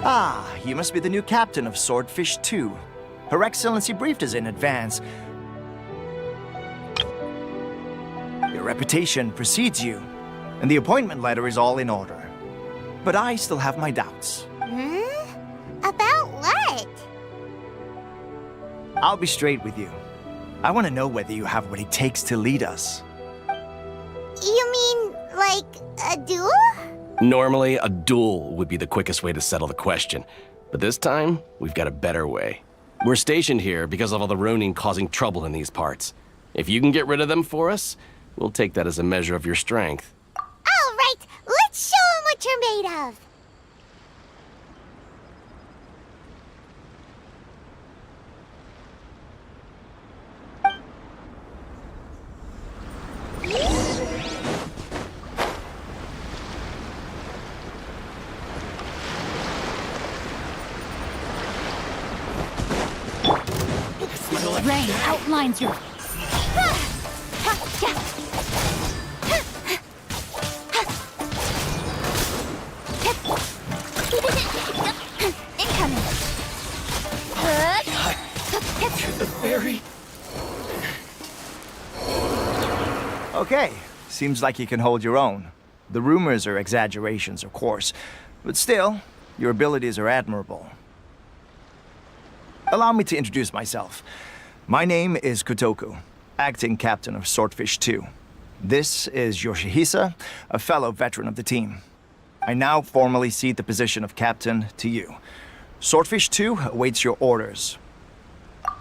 Ah, you must be the new captain of Swordfish 2. Her Excellency briefed us in advance. Your reputation precedes you, and the appointment letter is all in order. But I still have my doubts. About what? I'll be straight with you. I want to know whether you have what it takes to lead us. You mean, like, a duel? Normally, a duel would be the quickest way to settle the question. But this time, we've got a better way. We're stationed here because of all the Ronin causing trouble in these parts. If you can get rid of them for us, we'll take that as a measure of your strength. All right, let's show 'em what you're made of. Rain outlines your... Incoming. The fairy? Okay, seems like you can hold your own. The rumors are exaggerations, of course, but still, your abilities are admirable. Allow me to introduce myself. My name is Kotoku, acting captain of Swordfish 2. This is Yoshihisa, a fellow veteran of the team. I now formally cede the position of captain to you. Swordfish 2 awaits your orders.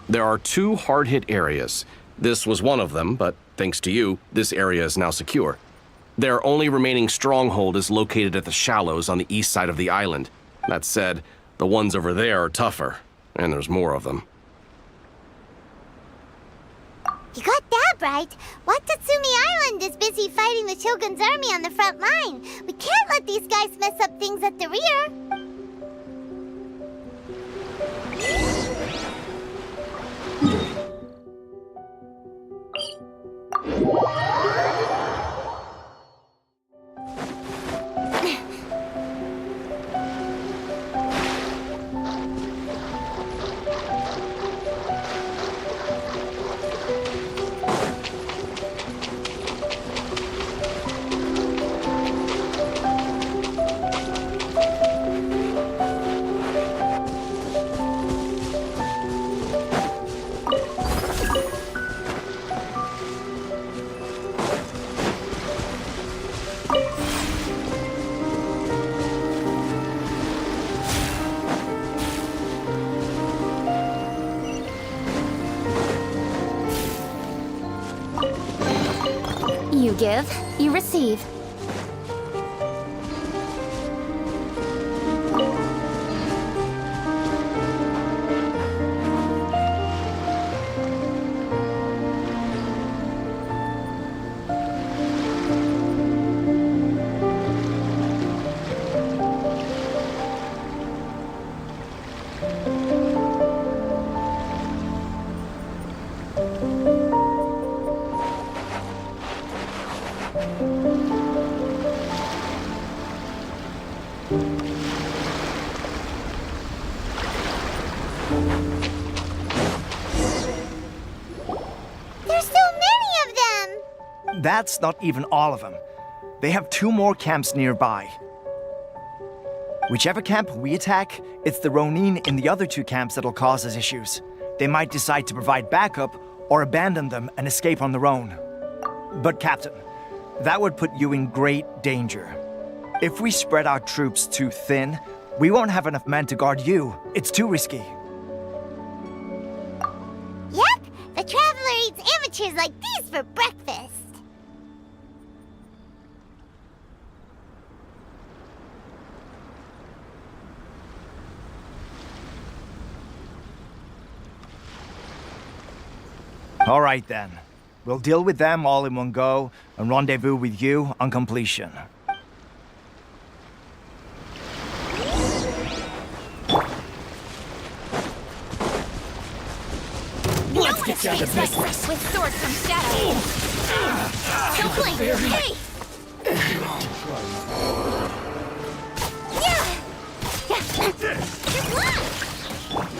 There are 2 hard-hit areas. This was one of them, but thanks to you, this area is now secure. Their only remaining stronghold is located at the shallows on the east side of the island. That said, the ones over there are tougher, and there's more of them. You got that right. Watatsumi Island is busy fighting the Shogun's army on the front line. We can't let these guys mess up things at the rear. You give, you receive. That's not even all of them. They have 2 more camps nearby. Whichever camp we attack, it's the Ronin in the other 2 camps that'll cause us issues. They might decide to provide backup, or abandon them and escape on their own. But Captain, that would put you in great danger. If we spread our troops too thin, we won't have enough men to guard you. It's too risky. Yep, the Traveler eats amateurs like these for breakfast. All right then. We'll deal with them all in one go and rendezvous with you on completion. Let's get down to business. With swords from shadow. Don't blink. Hey!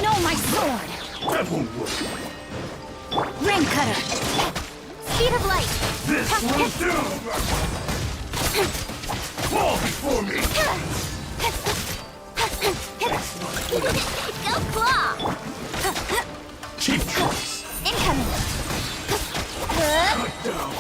No, my sword. That won't work. Rain cutter. Speed of light. This will do! Fall before me! Go claw! Cheap choice! Incoming! Cut down!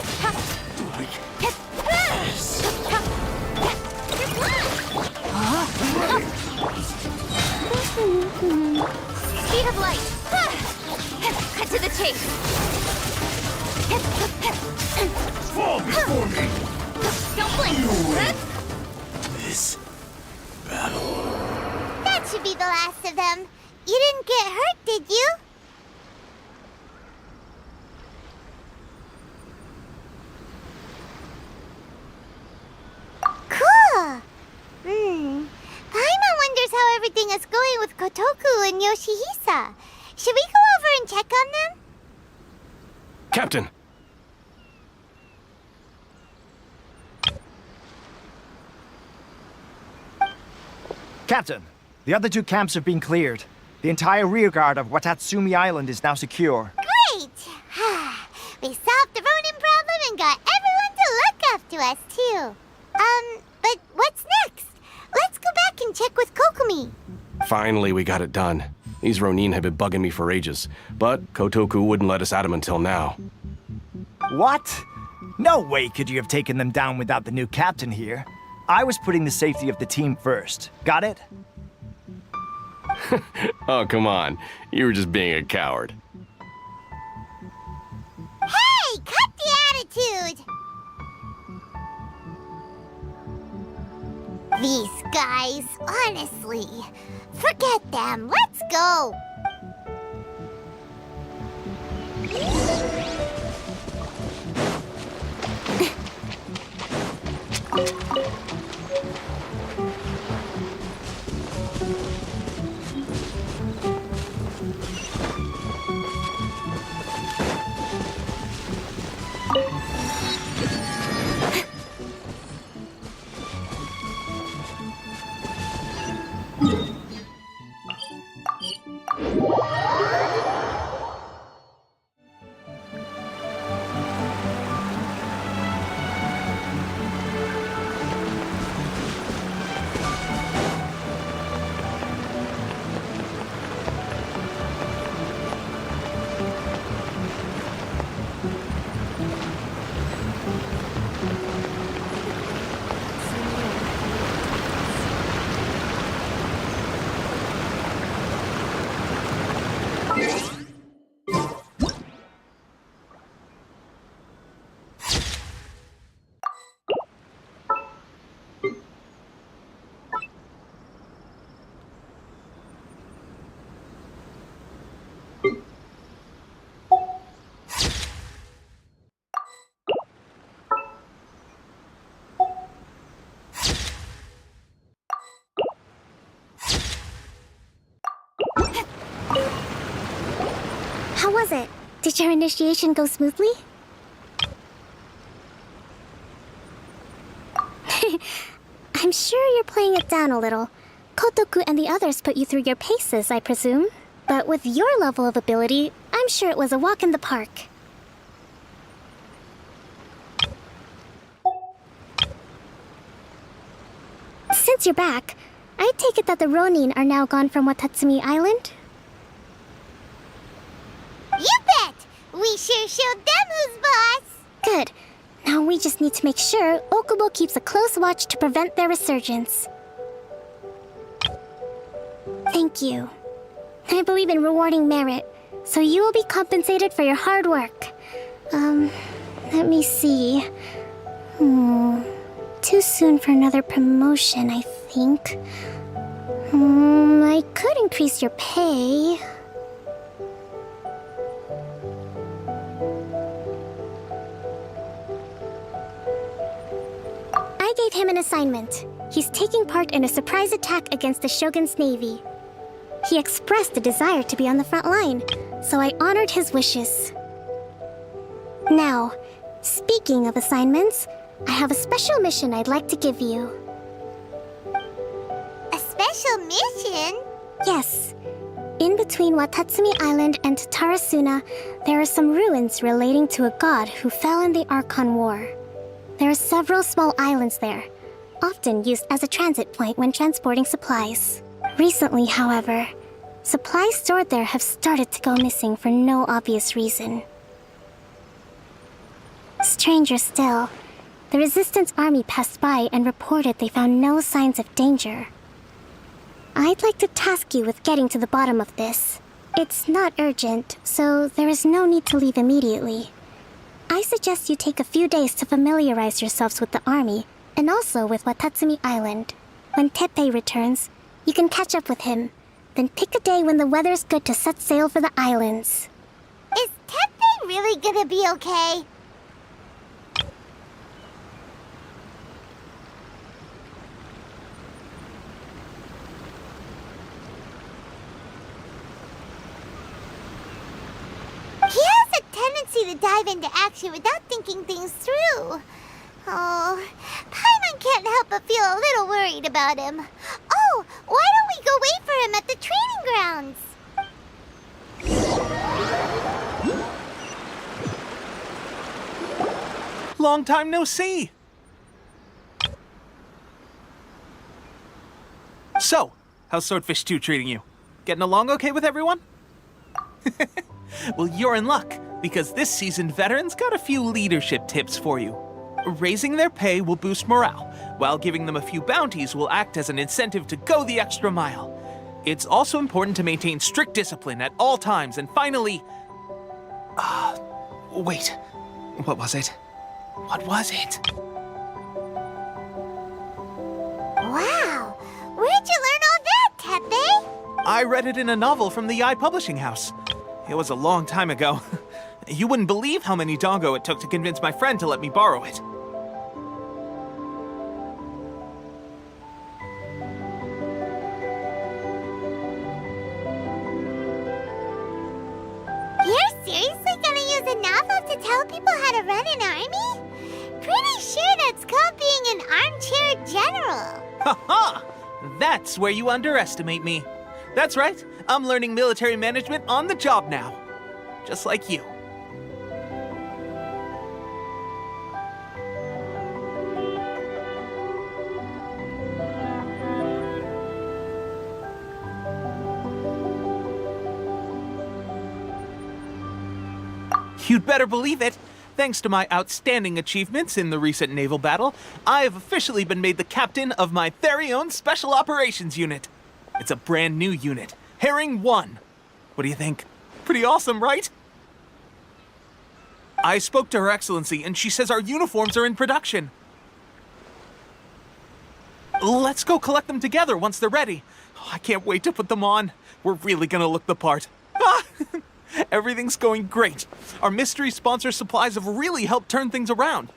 Speed of light. Cut to the chase. Fall before me! Don't blink. This battle. That should be the last of them. You didn't get hurt, did you? Cool! Paimon wonders how everything is going with Kotoku and Yoshihisa. Should we go over and check on them? Captain! Captain, the other two camps have been cleared. The entire rearguard of Watatsumi Island is now secure. Great! We solved the Ronin problem and got everyone to look after us, too. But what's next? Let's go back and check with Kokumi. Finally, we got it done. These Ronin have been bugging me for ages, but Kotoku wouldn't let us at them until now. What? No way could you have taken them down without the new captain here. I was putting the safety of the team first. Got it? Oh, come on. You were just being a coward. Hey, cut the attitude! These guys, honestly. Forget them. Let's go. How was it? Did your initiation go smoothly? I'm sure you're playing it down a little. Kotoku and the others put you through your paces, I presume. But with your level of ability, I'm sure it was a walk in the park. Since you're back, I take it that the Ronin are now gone from Watatsumi Island? You bet! We sure showed them who's boss. Good. Now we just need to make sure Okubo keeps a close watch to prevent their resurgence. Thank you. I believe in rewarding merit, so you will be compensated for your hard work. Let me see. Too soon for another promotion, I think. I could increase your pay. I gave him an assignment. He's taking part in a surprise attack against the Shogun's navy. He expressed a desire to be on the front line, so I honored his wishes. Now, speaking of assignments, I have a special mission I'd like to give you. A special mission? Yes. In between Watatsumi Island and Tarasuna, there are some ruins relating to a god who fell in the Archon War. There are several small islands there, often used as a transit point when transporting supplies. Recently, however, supplies stored there have started to go missing for no obvious reason. Stranger still, the Resistance Army passed by and reported they found no signs of danger. I'd like to task you with getting to the bottom of this. It's not urgent, so there is no need to leave immediately. I suggest you take a few days to familiarize yourselves with the army, and also with Watatsumi Island. When Teppei returns, you can catch up with him. Then pick a day when the weather's good to set sail for the islands. Is Teppei really gonna be okay? He has a tendency to dive into action without thinking things through. Oh, Paimon can't help but feel a little worried about him. Oh, why don't we go wait for him at the training grounds? Long time no see! So, how's Swordfish 2 treating you? Getting along okay with everyone? Well, you're in luck, because this seasoned veteran's got a few leadership tips for you. Raising their pay will boost morale, while giving them a few bounties will act as an incentive to go the extra mile. It's also important to maintain strict discipline at all times, and finally... wait. What was it? What was it? Wow, where'd you learn all that, Teppei? I read it in a novel from the Yai Publishing House. It was a long time ago. You wouldn't believe how many doggo it took to convince my friend to let me borrow it. You're seriously gonna use a novel to tell people how to run an army? Pretty sure that's called being an armchair general. Ha-ha! That's where you underestimate me. That's right, I'm learning military management on the job now. Just like you. You'd better believe it. Thanks to my outstanding achievements in the recent naval battle, I have officially been made the captain of my very own Special Operations Unit. It's a brand new unit, Herring 1. What do you think? Pretty awesome, right? I spoke to Her Excellency, and she says our uniforms are in production. Let's go collect them together once they're ready. Oh, I can't wait to put them on. We're really gonna look the part. Everything's going great. Our mystery sponsor supplies have really helped turn things around.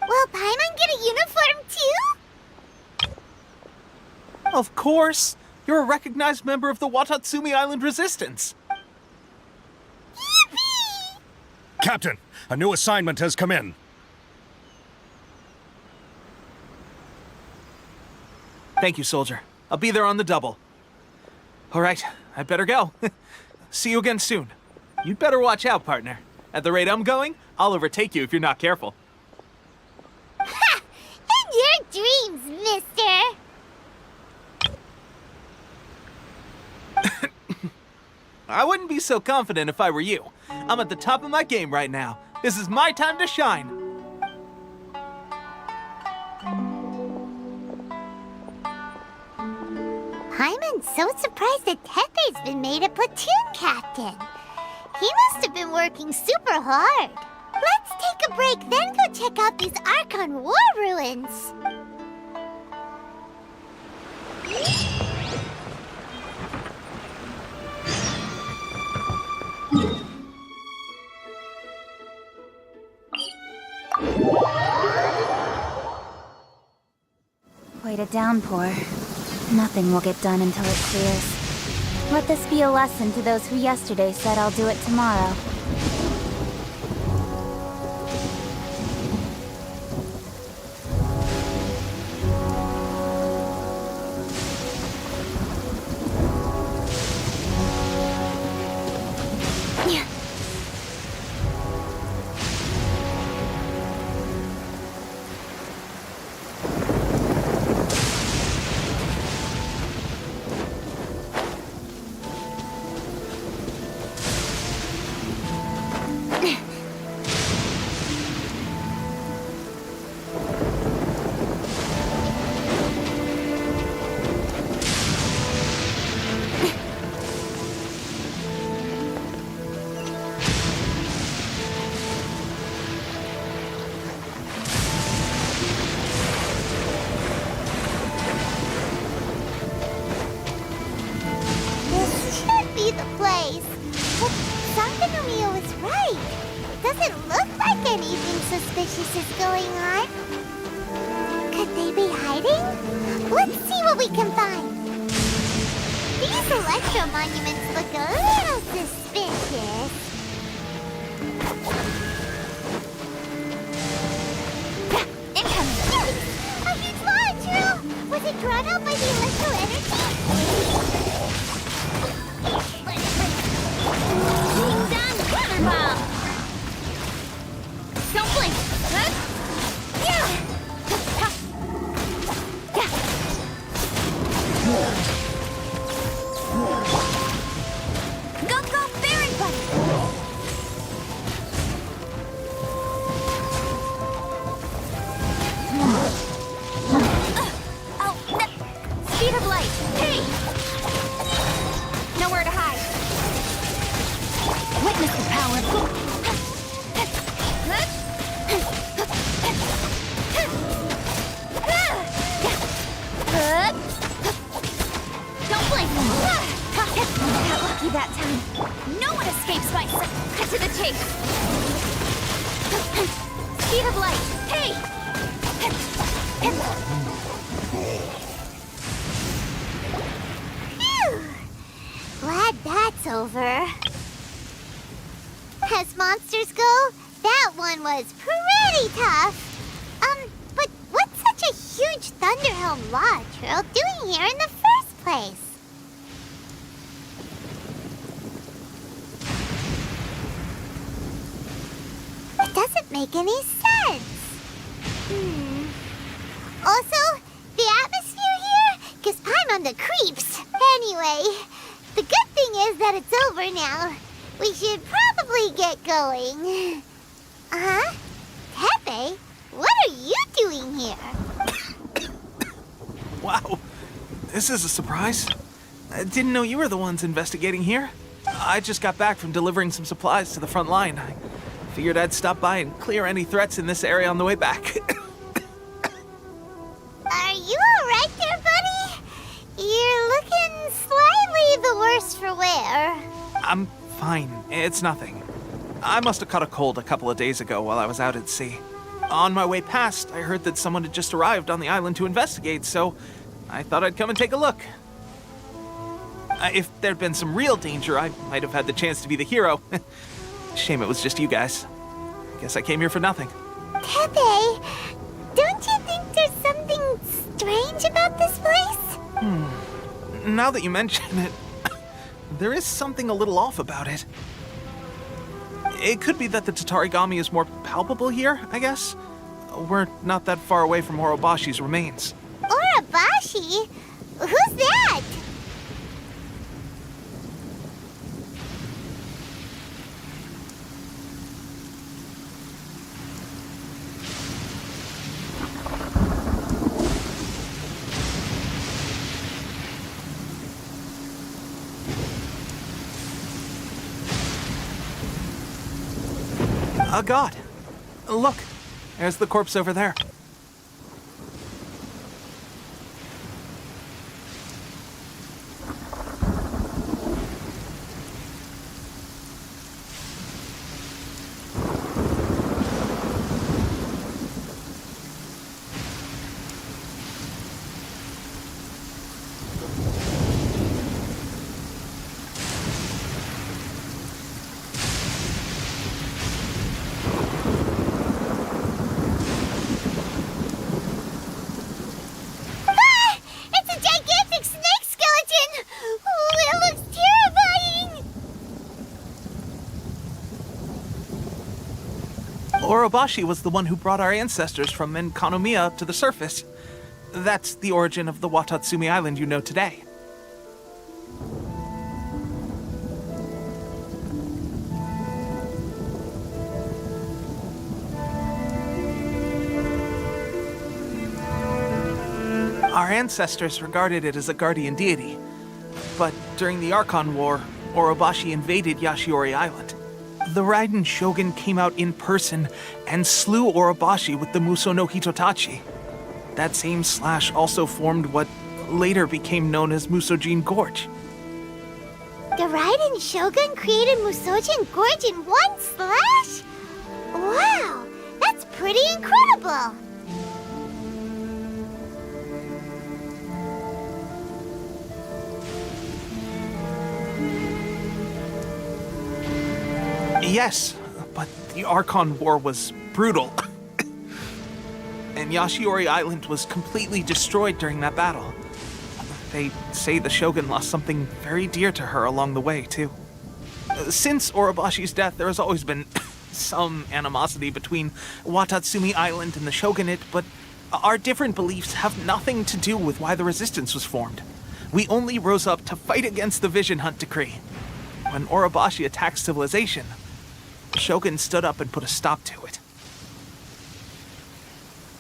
Will Paimon get a uniform too? Of course. You're a recognized member of the Watatsumi Island Resistance. Yippee! Captain, a new assignment has come in. Thank you, soldier. I'll be there on the double. All right, I better go. See you again soon. You'd better watch out, partner. At the rate I'm going, I'll overtake you if you're not careful. Ha! In your dreams, mister! I wouldn't be so confident if I were you. I'm at the top of my game right now. This is my time to shine. Paimon's so surprised that Tepe's been made a platoon captain. He must have been working super hard. Let's take a break, then go check out these Archon war ruins. Quite a downpour. Nothing will get done until it clears. Let this be a lesson to those who yesterday said I'll do it tomorrow. Suspicious is going on? Could they be hiding? Let's see what we can find. These electro monuments look a little suspicious. Incoming! A huge launcher! Was it drawn out by the electro energy? Being done, weather bomb! Don't blink! Go, go, Fairy Buddy! Speed of light! Hey! Nowhere to hide. Witness the power. Don't blink! Got lucky that time. No one escapes my sight. Cut to the chase. Speed of light. Hey! Phew! Glad that's over. As monsters go, that one was pretty tough. But what's such a huge Thunderhelm Lodge Trail doing here in the first place? It doesn't make any sense. Also, the atmosphere here gives Paimon the creeps. Anyway, the good thing is that it's over now. We should probably get going. Huh? Tepe? What are you doing here? Wow, this is a surprise. I didn't know you were the ones investigating here. I just got back from delivering some supplies to the front line. I figured I'd stop by and clear any threats in this area on the way back. Are you alright there, buddy? You're looking slightly the worse for wear. I'm fine. It's nothing. I must have caught a cold a couple of days ago while I was out at sea. On my way past, I heard that someone had just arrived on the island to investigate, so I thought I'd come and take a look. If there'd been some real danger, I might have had the chance to be the hero. Shame it was just you guys. Guess I came here for nothing. Tepe, don't you think there's something strange about this place? Now that you mention it, there is something a little off about it. It could be that the Tatarigami is more palpable here, I guess. We're not that far away from Orobashi's remains. Orobashi? Who's that? A god. Look, there's the corpse over there. Orobashi was the one who brought our ancestors from Enkanomiya to the surface. That's the origin of the Watatsumi Island you know today. Our ancestors regarded it as a guardian deity. But during the Archon War, Orobashi invaded Yashiori Island. The Raiden Shogun came out in person and slew Orobashi with the Muso no Hitotachi. That same slash also formed what later became known as Musojin Gorge. The Raiden Shogun created Musojin Gorge in one slash? Wow, that's pretty incredible! Yes, but the Archon War was brutal. And Yashiori Island was completely destroyed during that battle. They say the Shogun lost something very dear to her along the way, too. Since Orobashi's death, there has always been some animosity between Watatsumi Island and the Shogunate, but our different beliefs have nothing to do with why the resistance was formed. We only rose up to fight against the Vision Hunt Decree. When Orobashi attacked civilization, the Shogun stood up and put a stop to it.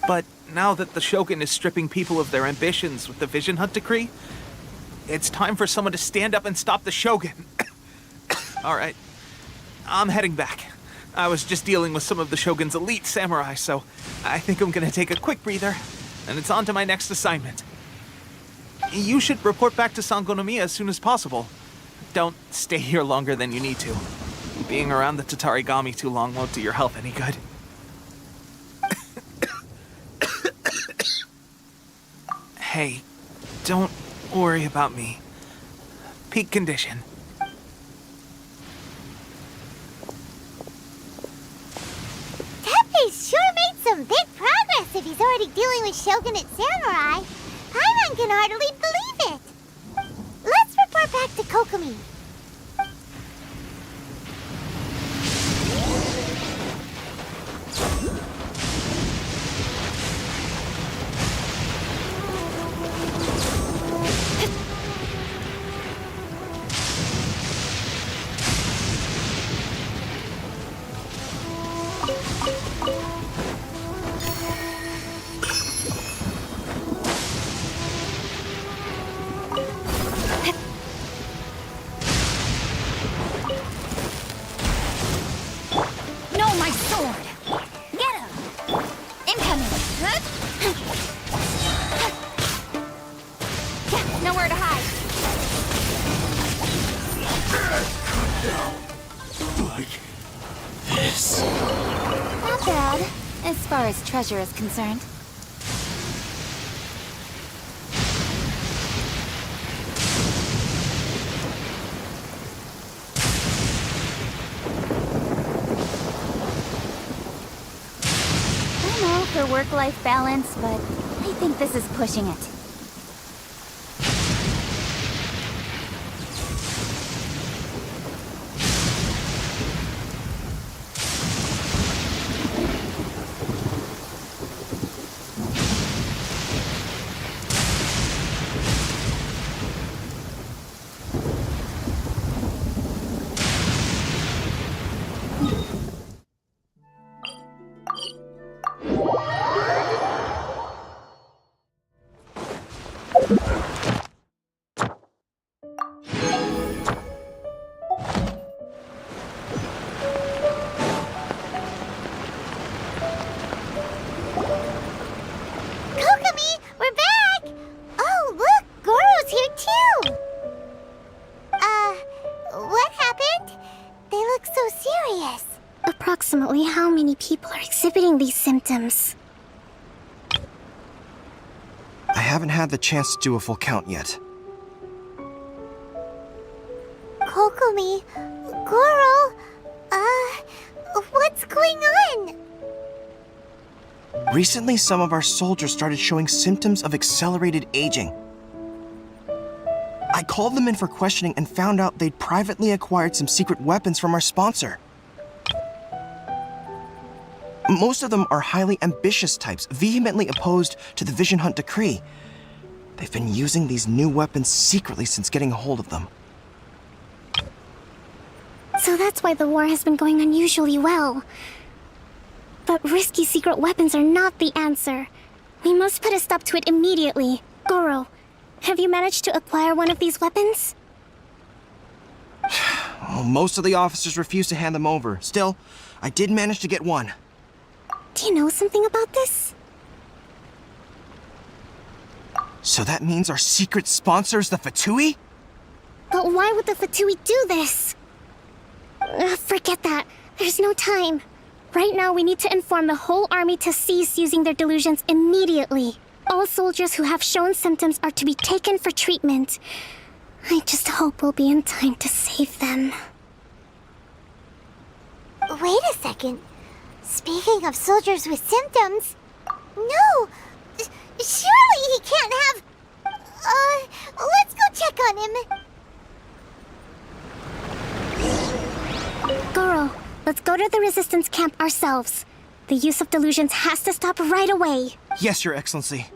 But now that the Shogun is stripping people of their ambitions with the Vision Hunt Decree, it's time for someone to stand up and stop the Shogun. All right, I'm heading back. I was just dealing with some of the Shogun's elite samurai, so I think I'm gonna take a quick breather, and it's on to my next assignment. You should report back to Sangonomiya as soon as possible. Don't stay here longer than you need to. Being around the Tatarigami too long won't do your health any good. Hey, don't worry about me. Peak condition. Teppei's sure made some big progress if he's already dealing with Shogunate samurai. Paimon can hardly believe it. Let's report back to Kokomi. As far as treasure is concerned. I know for work-life balance, but I think this is pushing it. people are exhibiting these symptoms? I haven't had the chance to do a full count yet. Kokomi, Goro, what's going on? Recently, some of our soldiers started showing symptoms of accelerated aging. I called them in for questioning and found out they'd privately acquired some secret weapons from our sponsor. Most of them are highly ambitious types, vehemently opposed to the Vision Hunt decree. They've been using these new weapons secretly since getting a hold of them. So that's why the war has been going unusually well. But risky secret weapons are not the answer. We must put a stop to it immediately. Goro, have you managed to acquire one of these weapons? Well, most of the officers refuse to hand them over. Still, I did manage to get one. Do you know something about this? So that means our secret sponsor is the Fatui? But why would the Fatui do this? Forget that. There's no time. Right now, we need to inform the whole army to cease using their delusions immediately. All soldiers who have shown symptoms are to be taken for treatment. I just hope we'll be in time to save them. Wait a second. Speaking of soldiers with symptoms... No! Surely he can't have... let's go check on him. Goro, let's go to the resistance camp ourselves. The use of delusions has to stop right away. Yes, Your Excellency.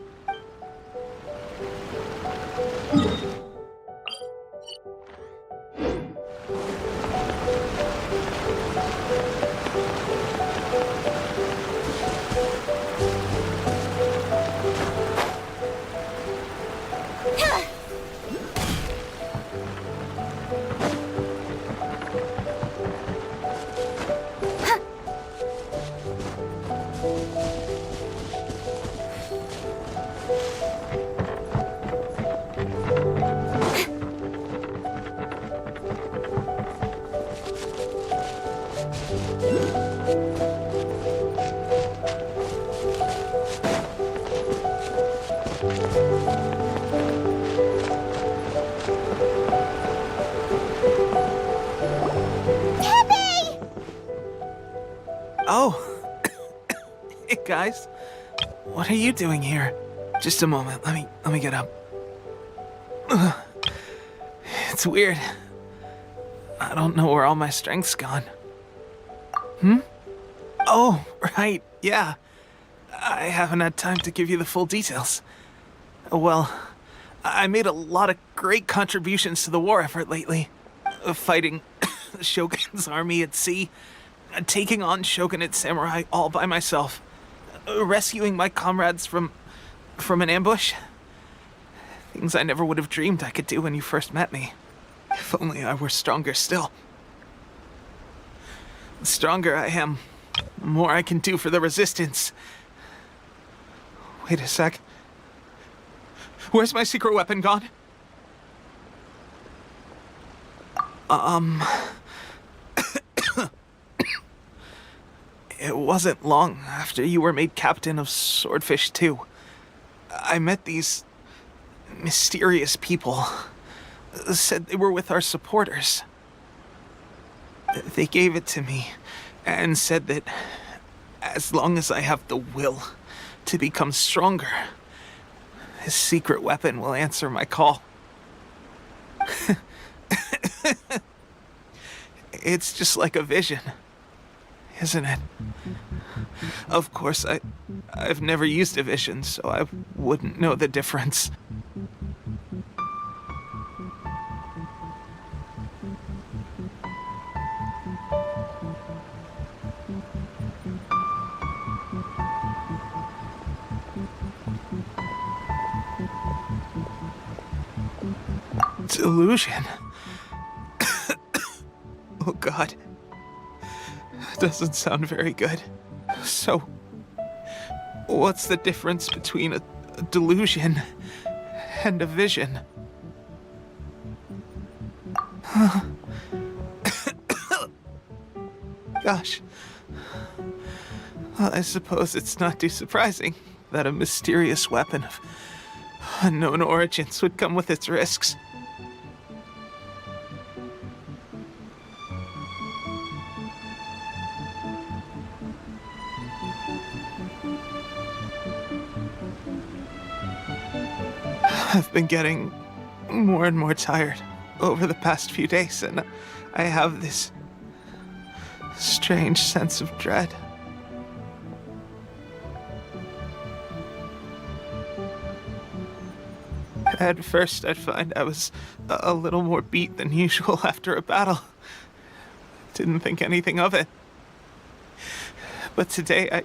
Oh. Hey, guys. What are you doing here? Just a moment. Let me get up. Ugh. It's weird. I don't know where all my strength's gone. Oh, right. Yeah. I haven't had time to give you the full details. Well, I made a lot of great contributions to the war effort lately. Fighting the Shogun's army at sea, taking on Shogunate samurai all by myself, rescuing my comrades from an ambush. Things I never would have dreamed I could do when you first met me. If only I were stronger still. The stronger I am, the more I can do for the Resistance. Wait a sec. Where's my secret weapon gone? It wasn't long after you were made captain of Swordfish 2. I met these mysterious people. Said they were with our supporters. They gave it to me and said that as long as I have the will to become stronger, this secret weapon will answer my call. It's just like a vision, isn't it? Of course, I've never used a vision, so I wouldn't know the difference. Delusion. Oh God. Doesn't sound very good. So, what's the difference between a delusion and a vision? Gosh. Well, I suppose it's not too surprising that a mysterious weapon of unknown origins would come with its risks. I've been getting more and more tired over the past few days, and I have this strange sense of dread. At first, I'd find I was a little more beat than usual after a battle. Didn't think anything of it. But today,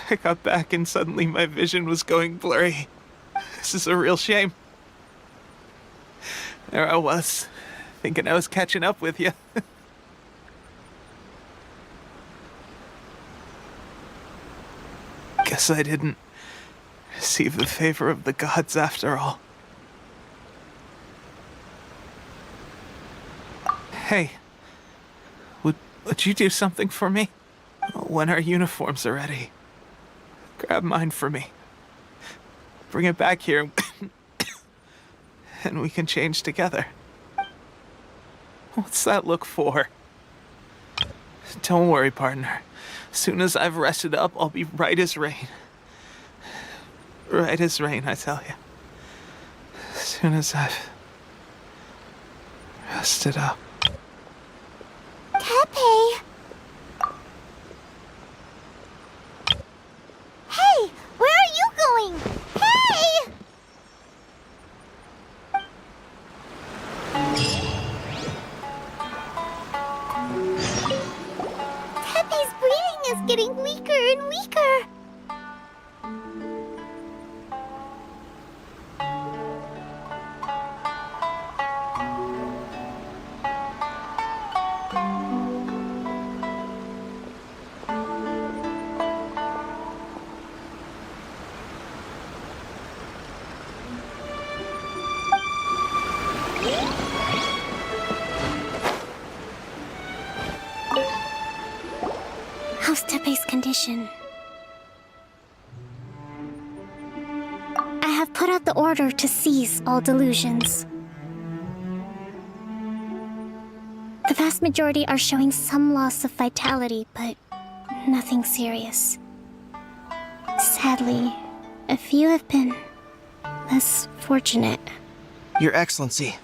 I got back and suddenly my vision was going blurry. This is a real shame. There I was, thinking I was catching up with you. Guess I didn't receive the favor of the gods after all. Hey, would you do something for me? When our uniforms are ready, grab mine for me. Bring it back here, and we can change together. What's that look for? Don't worry, partner. As soon as I've rested up, I'll be right as rain. Right as rain, I tell you. As soon as I've rested up. Tepe! Hey! Where are you going? Hey! Tepe's breathing is getting weaker and weaker. How's Tepe's condition? I have put out the order to cease all delusions. The vast majority are showing some loss of vitality, but nothing serious. Sadly, a few have been less fortunate. Your Excellency,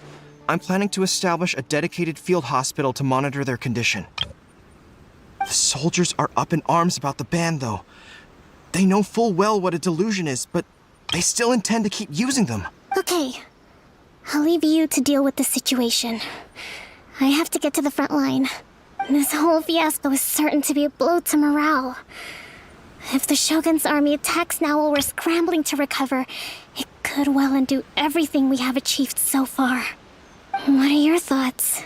I'm planning to establish a dedicated field hospital to monitor their condition. The soldiers are up in arms about the ban, though. They know full well what a delusion is, but they still intend to keep using them. Okay, I'll leave you to deal with the situation. I have to get to the front line. This whole fiasco is certain to be a blow to morale. If the Shogun's army attacks now while we're scrambling to recover, it could well undo everything we have achieved so far. What are your thoughts?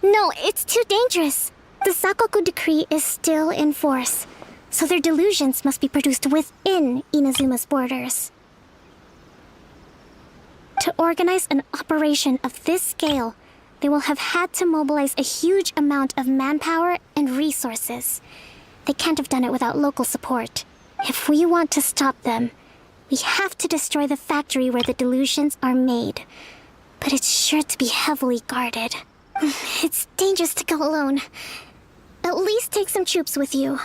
No, it's too dangerous. The Sakoku decree is still in force, so their delusions must be produced within Inazuma's borders. To organize an operation of this scale, they will have had to mobilize a huge amount of manpower and resources. They can't have done it without local support. If we want to stop them, we have to destroy the factory where the delusions are made. But it's sure to be heavily guarded. It's dangerous to go alone. At least take some troops with you.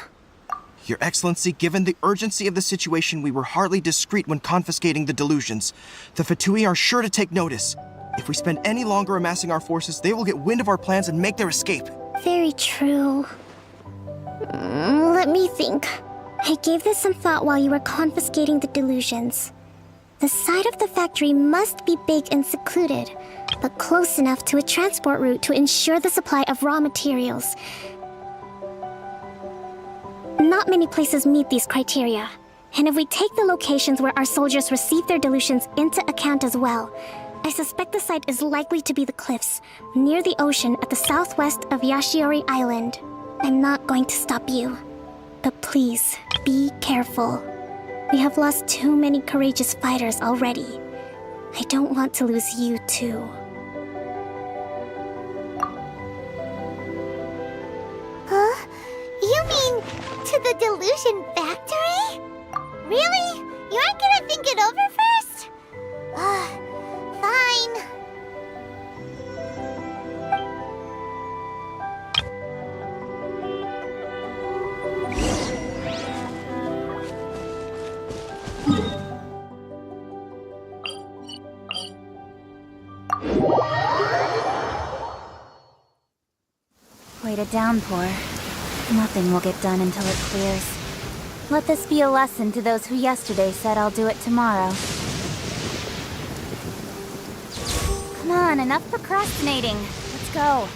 Your Excellency, given the urgency of the situation, we were hardly discreet when confiscating the delusions. The Fatui are sure to take notice. If we spend any longer amassing our forces, they will get wind of our plans and make their escape. Very true. Let me think. I gave this some thought while you were confiscating the delusions. The side of the factory must be big and secluded, but close enough to a transport route to ensure the supply of raw materials. Not many places meet these criteria, and if we take the locations where our soldiers receive their delusions into account as well, I suspect the site is likely to be the cliffs, near the ocean at the southwest of Yashiori Island. I'm not going to stop you, but please, be careful. We have lost too many courageous fighters already. I don't want to lose you too. Huh? You mean to the Delusion Factory? Really? You aren't gonna think it over first? Fine. Wait a downpour. Nothing will get done until it clears. Let this be a lesson to those who yesterday said I'll do it tomorrow. Come on, enough procrastinating. Let's go.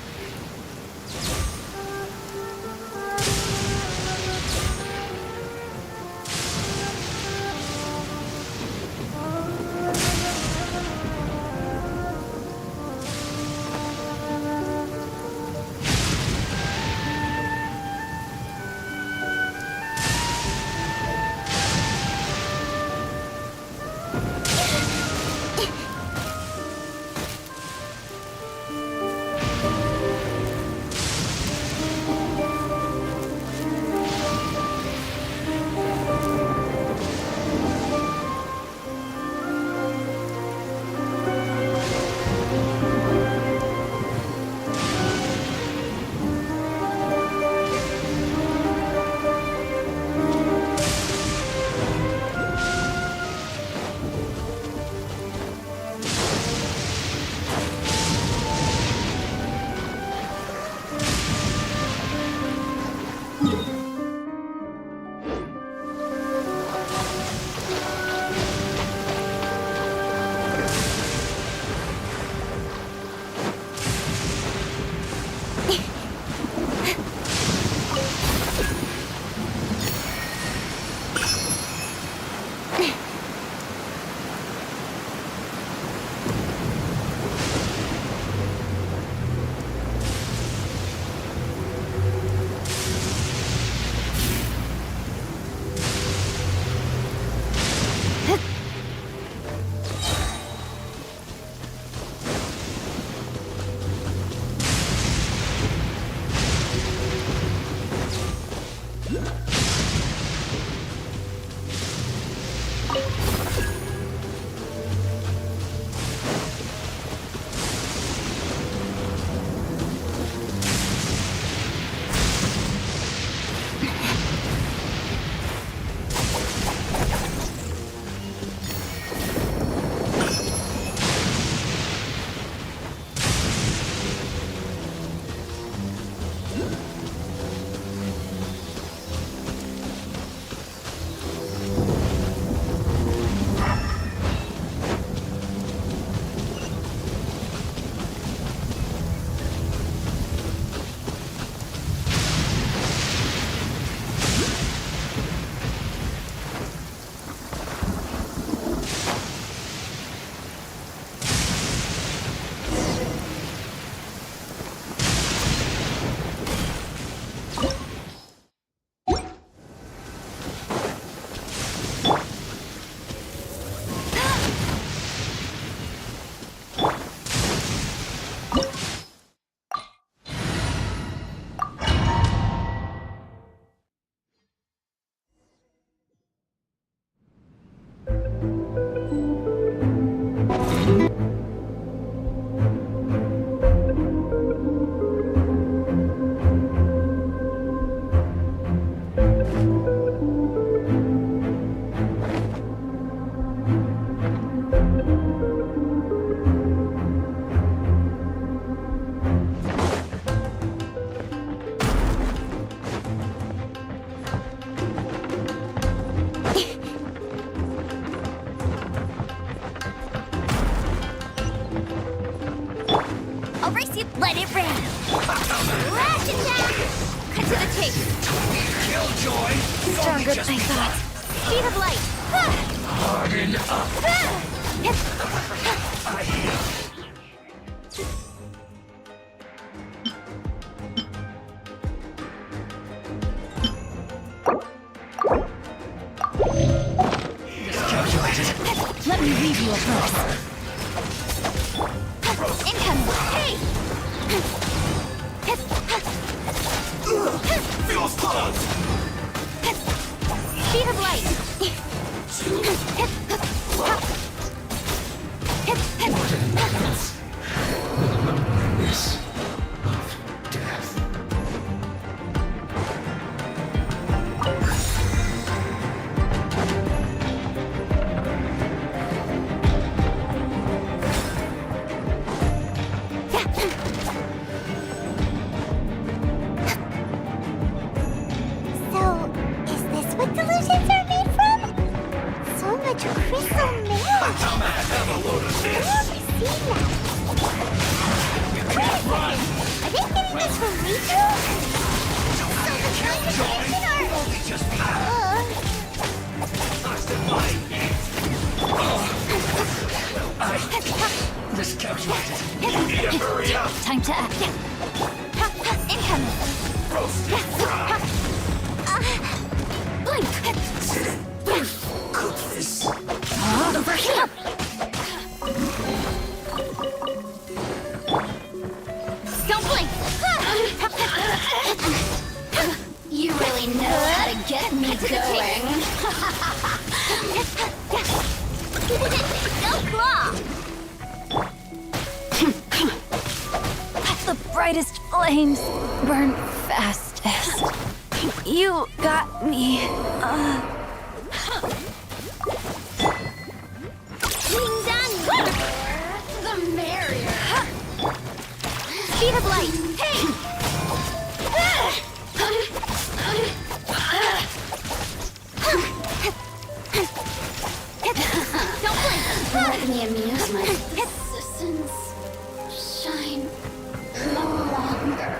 Let it rip! Lash attack! Cut to the chase! Killjoy! Stronger than I thought! Speed of light! Harden up! Let me read you a verse. Incoming! Hey! Feels close! Speed of light. This of death. So, is this what delusions are made from? So much crystal mail. I'm gonna have a load of I've this. never seen that. You can't run. Are they getting this from retail? So the kinds of Joy. things that We've are... only just begun. I miscalculated. You need to hurry up. Time to act. Incoming. Roasted fry. Blink. Cook this. Over here. Don't blink. You really know how to get me going. No claw. The brightest flames burn fastest. You got me. Ding dong. The merrier. Speed of light. Hey. Don't blink. Let me amuse my citizens. Shine no longer.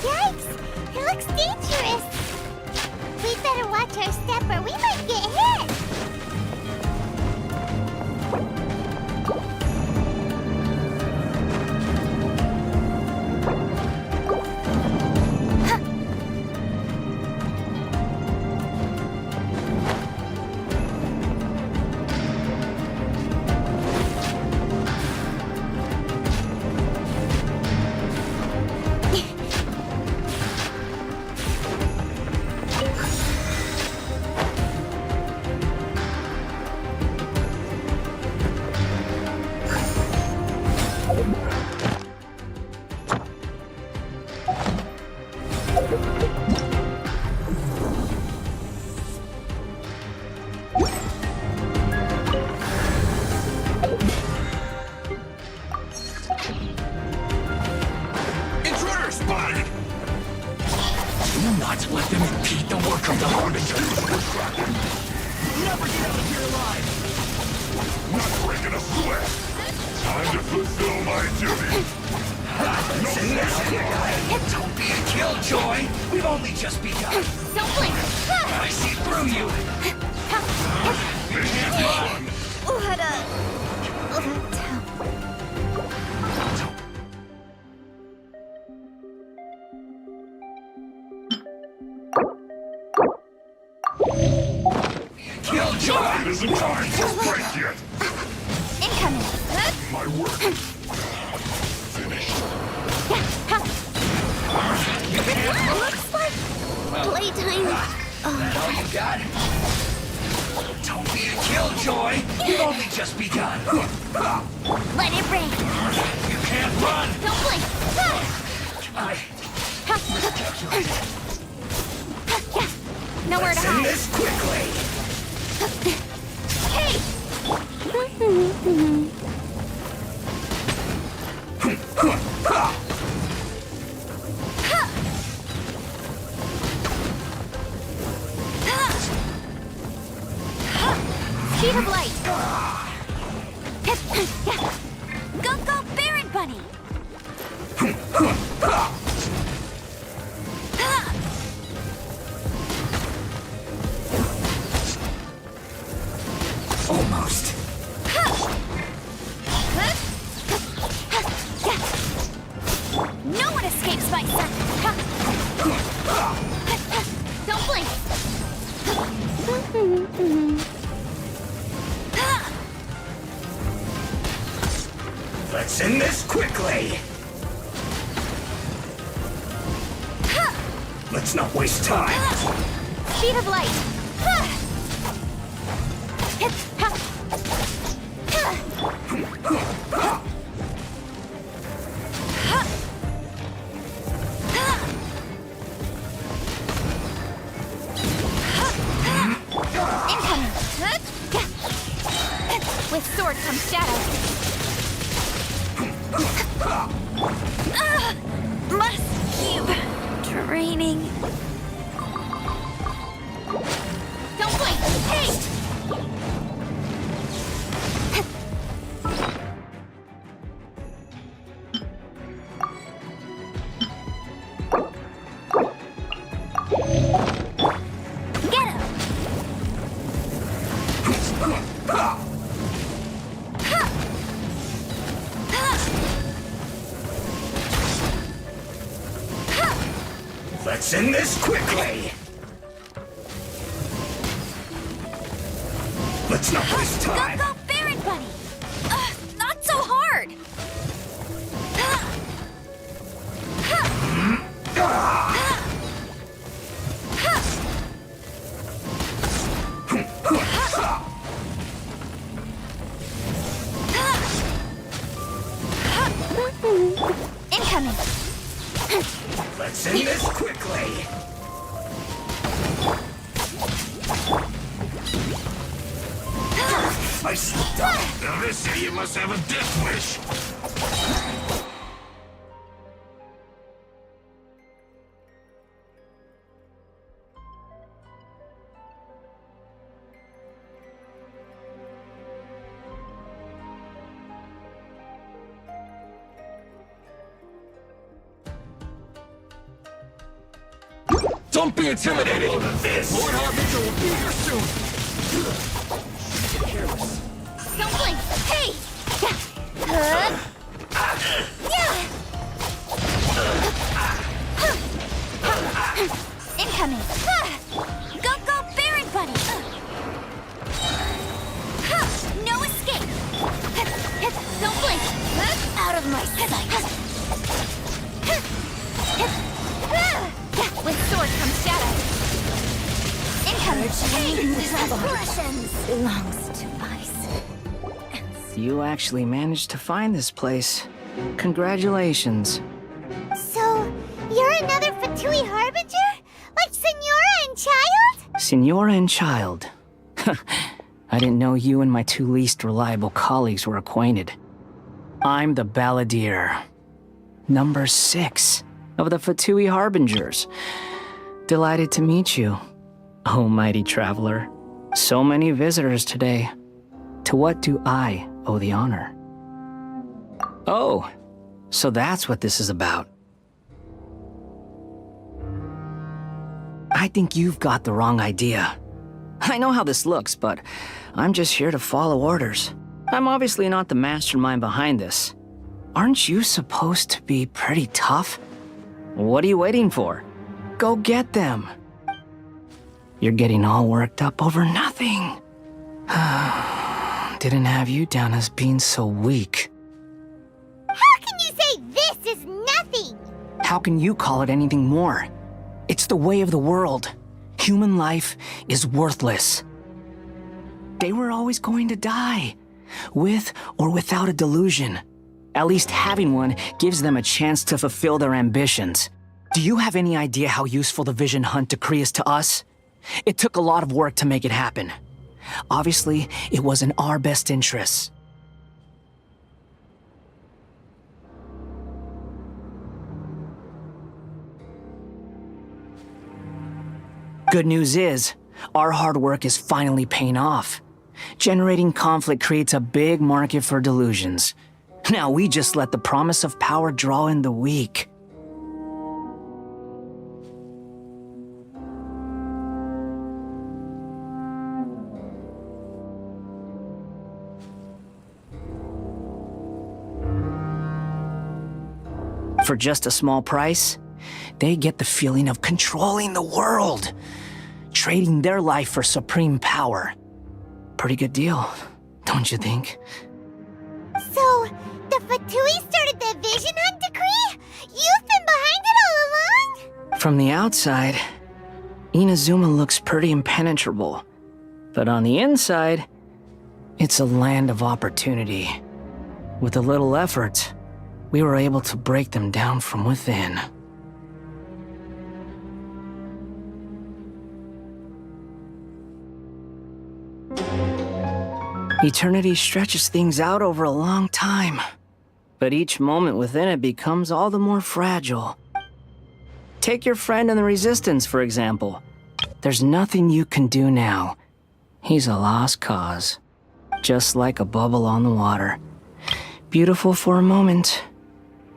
Yikes! It looks dangerous. We'd better watch our step or we might get hit. Intruder spotted! Do not let them impede the work of the Harbinger. Never get out of here alive! Not breaking a sweat! Time to fulfill my duty! Listen here, guy! Don't be a killjoy! We've only just begun! Don't blink. I see through you! They can't run! What a... Killjoy! It isn't time to break yet! Incoming. My work finished. Looks like playtime. That all you got? Don't be a killjoy! We've only just begun! Let it rain. You can't run! Don't blink. I miscalculated. Nowhere to Let's end hide. this quickly! Hey! Speed of light. Go, go, Baron Bunny. No one escapes my sight! Don't blink! Let's end this quickly! Let's not waste time! Speed of light! Incoming! With sword comes shadow. Must keep training. Don't blink! Haste! Get him! Let's end this quickly! Let's not waste time! Go, Baron Bunny! Not so hard! Incoming! Let's end this quickly! I stopped! Now this idiot must have a death wish! Don't be intimidated! Lord Harbinger will be here soon! Don't blink! Hey! Incoming! Go, Baron Bunny! No escape! Don't blink! Out of my sight! With sword comes shadow. Incoming! This expressions belongs to ice. You actually managed to find this place. Congratulations. So, you're another Fatui Harbinger? Like Senora and Child? Senora and Child. I didn't know you and my two least reliable colleagues were acquainted. I'm the Balladeer. Number 6 of the Fatui Harbingers. Delighted to meet you, oh mighty traveler. So many visitors today. To what do I owe the honor? Oh, so that's what this is about. I think you've got the wrong idea. I know how this looks, but I'm just here to follow orders. I'm obviously not the mastermind behind this. Aren't you supposed to be pretty tough? What are you waiting for? Go get them. You're getting all worked up over nothing. Didn't have you down as being so weak. How can you say this is nothing? How can you call it anything more? It's the way of the world. Human life is worthless. They were always going to die, with or without a delusion. At least having one gives them a chance to fulfill their ambitions. Do you have any idea how useful the Vision Hunt decree is to us? It took a lot of work to make it happen. Obviously, it was in our best interests. Good news is, our hard work is finally paying off. Generating conflict creates a big market for delusions. Now we just let the promise of power draw in the weak. For just a small price, they get the feeling of controlling the world, trading their life for supreme power. Pretty good deal, don't you think? So, the Fatui started the Vision Hunt decree? You've been behind it all along? From the outside, Inazuma looks pretty impenetrable. But on the inside, it's a land of opportunity. With a little effort, we were able to break them down from within. Eternity stretches things out over a long time, but each moment within it becomes all the more fragile. Take your friend in the Resistance, for example. There's nothing you can do now. He's a lost cause, just like a bubble on the water. Beautiful for a moment,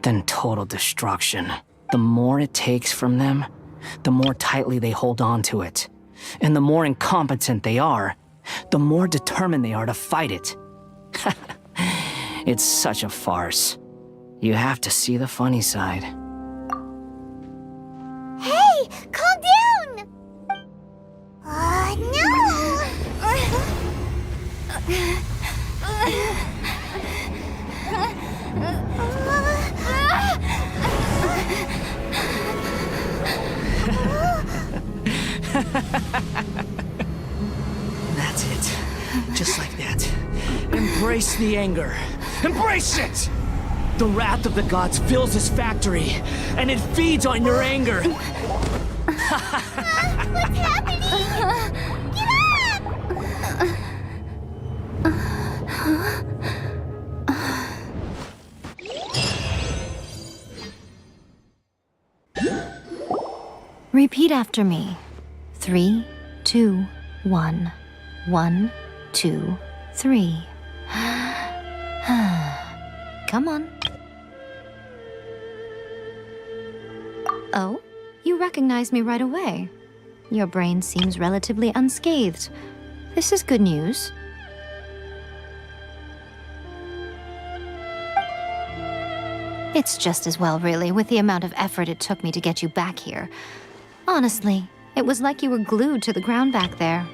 then total destruction. The more it takes from them, the more tightly they hold on to it. And the more incompetent they are, the more determined they are to fight it. It's such a farce. You have to see the funny side. Hey, calm down! No! That's it. Just like that. Embrace the anger. Embrace it! The wrath of the gods fills this factory, and it feeds on your anger. What's happening? Get up! Repeat after me. 3, 2, 1. 1, 2, 3. Come on. Oh, you recognize me right away. Your brain seems relatively unscathed. This is good news. It's just as well, really, with the amount of effort it took me to get you back here. Honestly, it was like you were glued to the ground back there.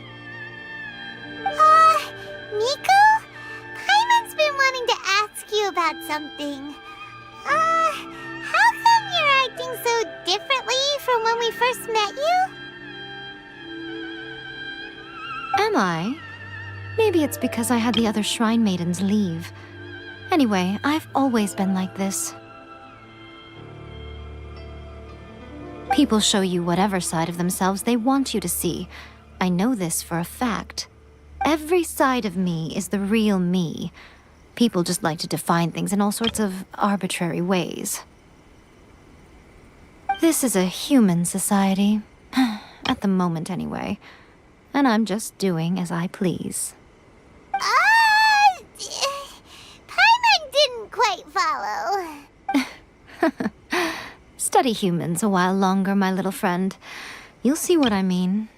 Nico? Paimon's been wanting to ask you about something. How come you're acting so differently from when we first met you? Am I? Maybe it's because I had the other Shrine Maidens leave. Anyway, I've always been like this. People show you whatever side of themselves they want you to see. I know this for a fact. Every side of me is the real me. People just like to define things in all sorts of arbitrary ways. This is a human society. At the moment, anyway. And I'm just doing as I please. Paimon didn't quite follow. Study humans a while longer, my little friend. You'll see what I mean.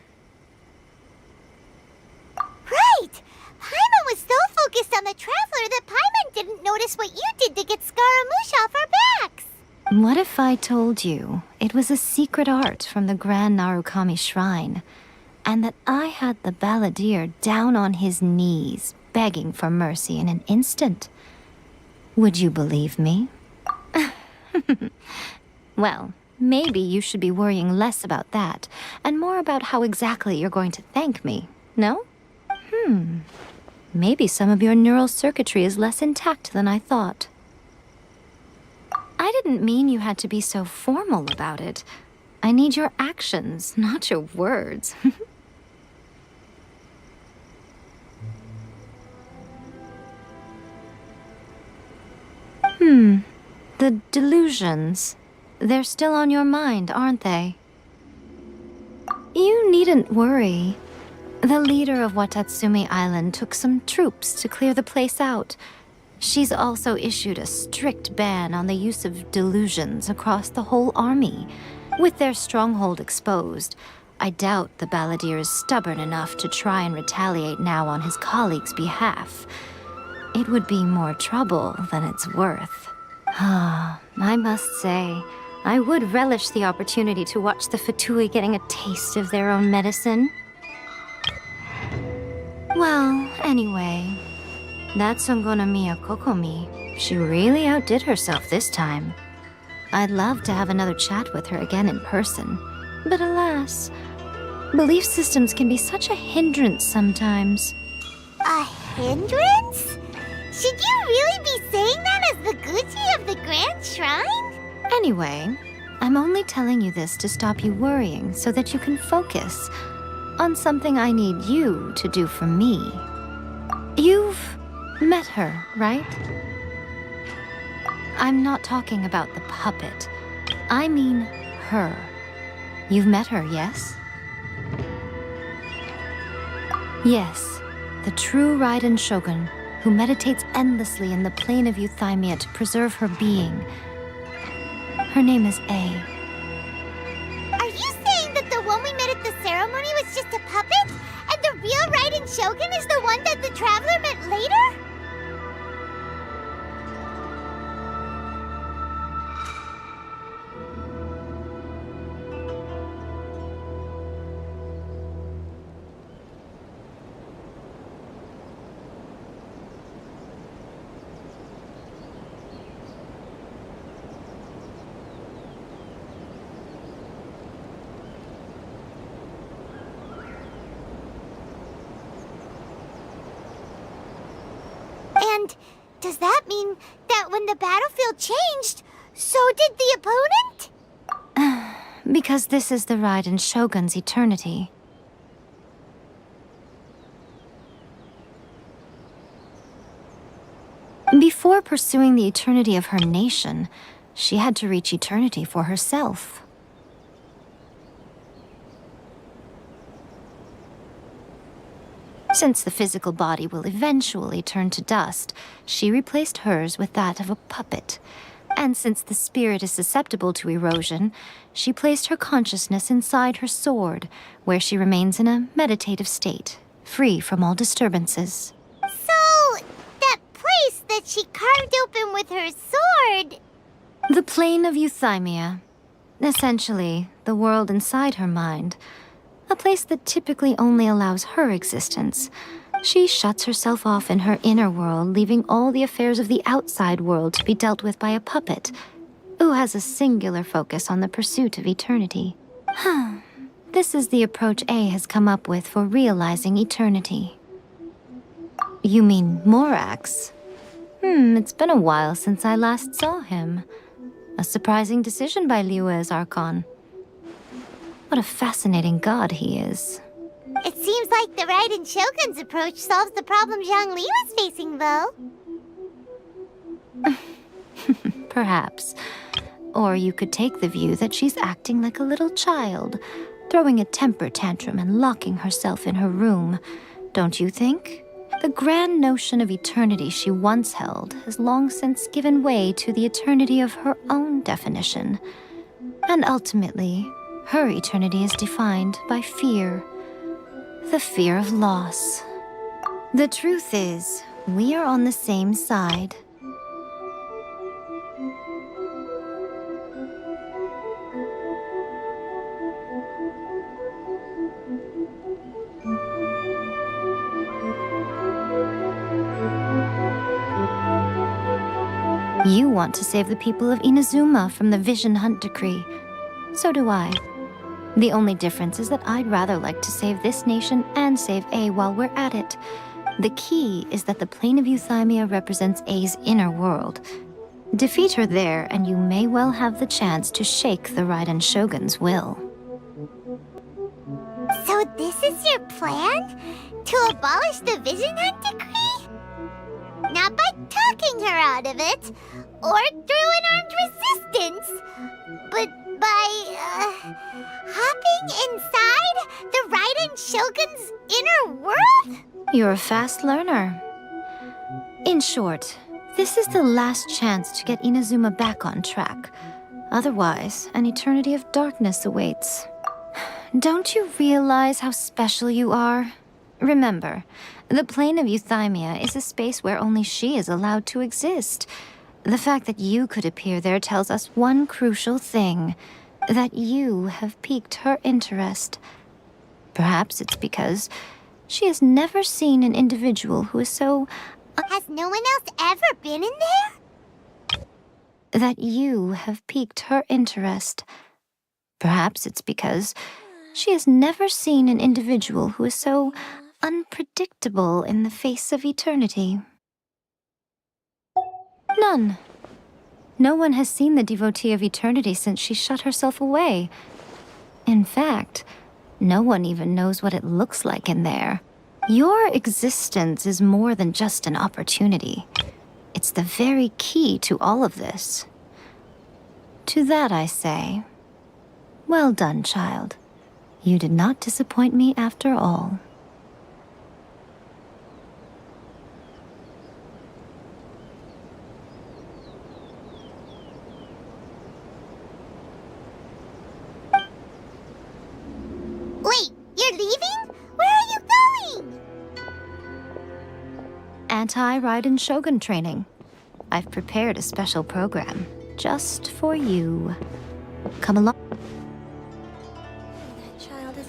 Right! Paimon was so focused on the Traveler that Paimon didn't notice what you did to get Scaramouche off our backs. What if I told you it was a secret art from the Grand Narukami Shrine, and that I had the Balladeer down on his knees, begging for mercy in an instant? Would you believe me? Well, maybe you should be worrying less about that, and more about how exactly you're going to thank me, no? Maybe some of your neural circuitry is less intact than I thought. I didn't mean you had to be so formal about it. I need your actions, not your words. The delusions. They're still on your mind, aren't they? You needn't worry. The leader of Watatsumi Island took some troops to clear the place out. She's also issued a strict ban on the use of delusions across the whole army. With their stronghold exposed, I doubt the Balladeer is stubborn enough to try and retaliate now on his colleagues' behalf. It would be more trouble than it's worth. I must say, I would relish the opportunity to watch the Fatui getting a taste of their own medicine. Well, anyway, that Songonamiya Kokomi, she really outdid herself this time. I'd love to have another chat with her again in person, but alas, belief systems can be such a hindrance sometimes. A hindrance? Should you really be saying that as the Gucci of the Grand Shrine? Anyway, I'm only telling you this to stop you worrying so that you can focus on something I need you to do for me. You've met her, right? I'm not talking about the puppet. I mean her. You've met her, yes? Yes, the true Raiden Shogun, who meditates endlessly in the plane of Euthymia to preserve her being. Her name is A. Are you saying that the one we met at the ceremony was just a puppet? And the real Raiden Shogun is the one that the Traveler met later? And does that mean that when the battlefield changed, so did the opponent? Because this is the Raiden Shogun's eternity. Before pursuing the eternity of her nation, she had to reach eternity for herself. Since the physical body will eventually turn to dust, she replaced hers with that of a puppet. And since the spirit is susceptible to erosion, she placed her consciousness inside her sword, where she remains in a meditative state, free from all disturbances. So, that place that she carved open with her sword... The plane of Euthymia. Essentially, the world inside her mind. A place that typically only allows her existence. She shuts herself off in her inner world, leaving all the affairs of the outside world to be dealt with by a puppet, who has a singular focus on the pursuit of eternity. This is the approach A has come up with for realizing eternity. You mean Morax? It's been a while since I last saw him. A surprising decision by Liyue's Archon. What a fascinating god he is. It seems like the Raiden Shogun's approach solves the problem Zhongli was facing, though. Perhaps. Or you could take the view that she's acting like a little child, throwing a temper tantrum and locking herself in her room. Don't you think? The grand notion of eternity she once held has long since given way to the eternity of her own definition. And ultimately, her eternity is defined by fear. The fear of loss. The truth is, we are on the same side. You want to save the people of Inazuma from the Vision Hunt decree. So do I. The only difference is that I'd rather like to save this nation and save A while we're at it. The key is that the plane of Euthymia represents A's inner world. Defeat her there, and you may well have the chance to shake the Raiden Shogun's will. So this is your plan? To abolish the Vision Hunt decree? Not by talking her out of it, or through an armed resistance, but by, hopping inside the Raiden Shogun's inner world? You're a fast learner. In short, this is the last chance to get Inazuma back on track. Otherwise, an eternity of darkness awaits. Don't you realize how special you are? Remember, the plane of Euthymia is a space where only she is allowed to exist. The fact that you could appear there tells us one crucial thing. That you have piqued her interest. Perhaps it's because she has never seen an individual who is so... Has no one else ever been in there? That you have piqued her interest. Perhaps it's because she has never seen an individual who is so unpredictable in the face of eternity. None. No one has seen the devotee of eternity since she shut herself away. In fact, no one even knows what it looks like in there. Your existence is more than just an opportunity. It's the very key to all of this. To that I say, well done, child. You did not disappoint me after all. Wait, you're leaving? Where are you going? Anti-Raiden Shogun training. I've prepared a special program just for you. Come along. That child is...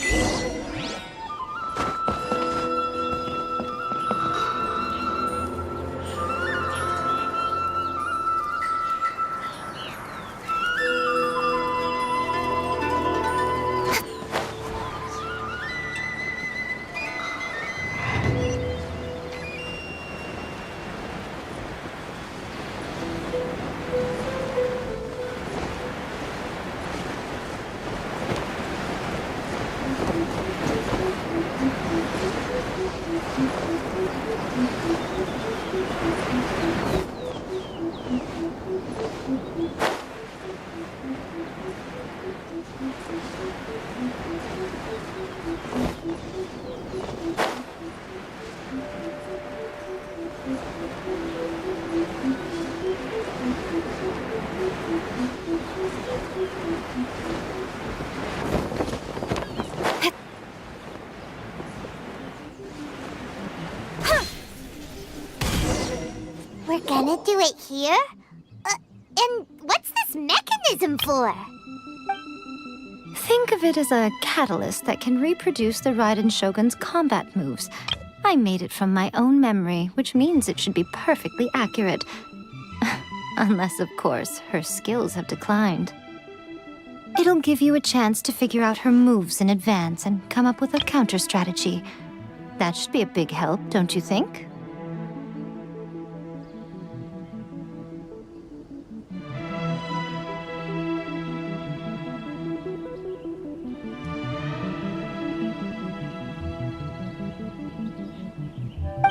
We're gonna do it here? And what's this mechanism for? Think of it as a catalyst that can reproduce the Raiden Shogun's combat moves. I made it from my own memory, which means it should be perfectly accurate. Unless, of course, her skills have declined. It'll give you a chance to figure out her moves in advance and come up with a counter strategy. That should be a big help, don't you think?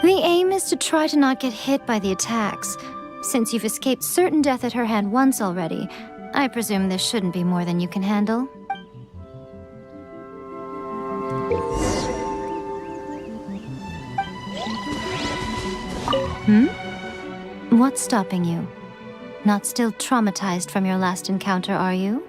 The aim is to try to not get hit by the attacks. Since you've escaped certain death at her hand once already, I presume this shouldn't be more than you can handle. What's stopping you? Not still traumatized from your last encounter, are you?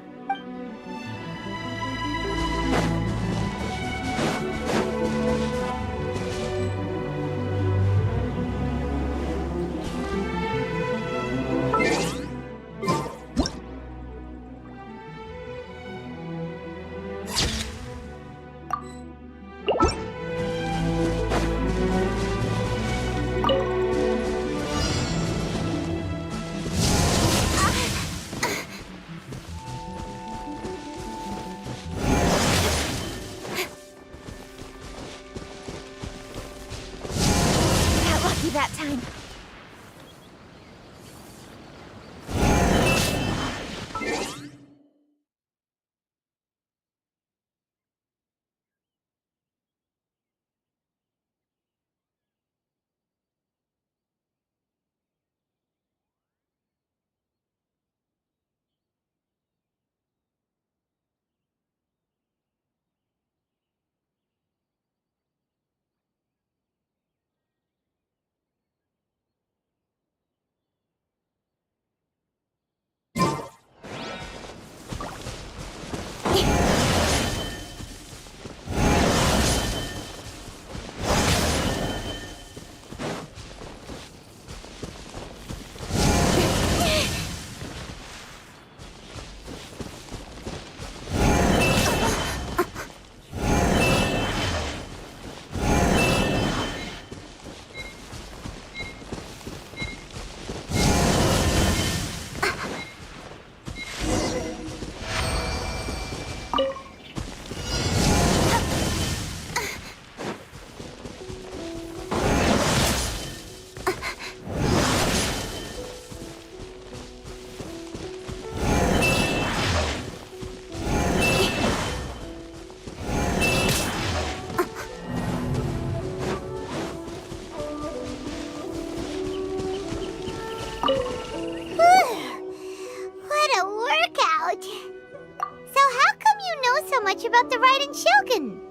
so much about the Raiden Shogun?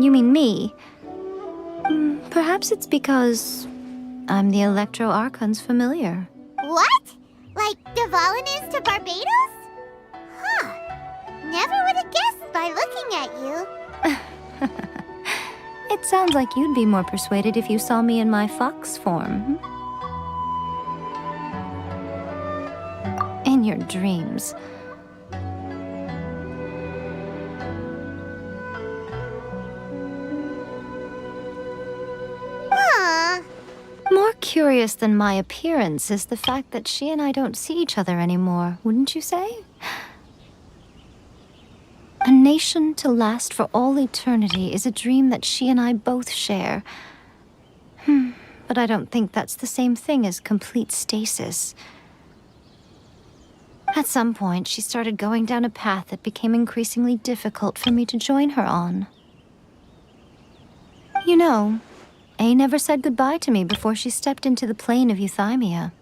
You mean me? Perhaps it's because I'm the Electro Archon's familiar. What? Like Dvalin is to Barbados? Huh. Never would have guessed by looking at you. It sounds like you'd be more persuaded if you saw me in my fox form. In your dreams. Huh. More curious than my appearance is the fact that she and I don't see each other anymore, wouldn't you say? A nation to last for all eternity is a dream that she and I both share. But I don't think that's the same thing as complete stasis. At some point, she started going down a path that became increasingly difficult for me to join her on. You know, A never said goodbye to me before she stepped into the plane of Euthymia.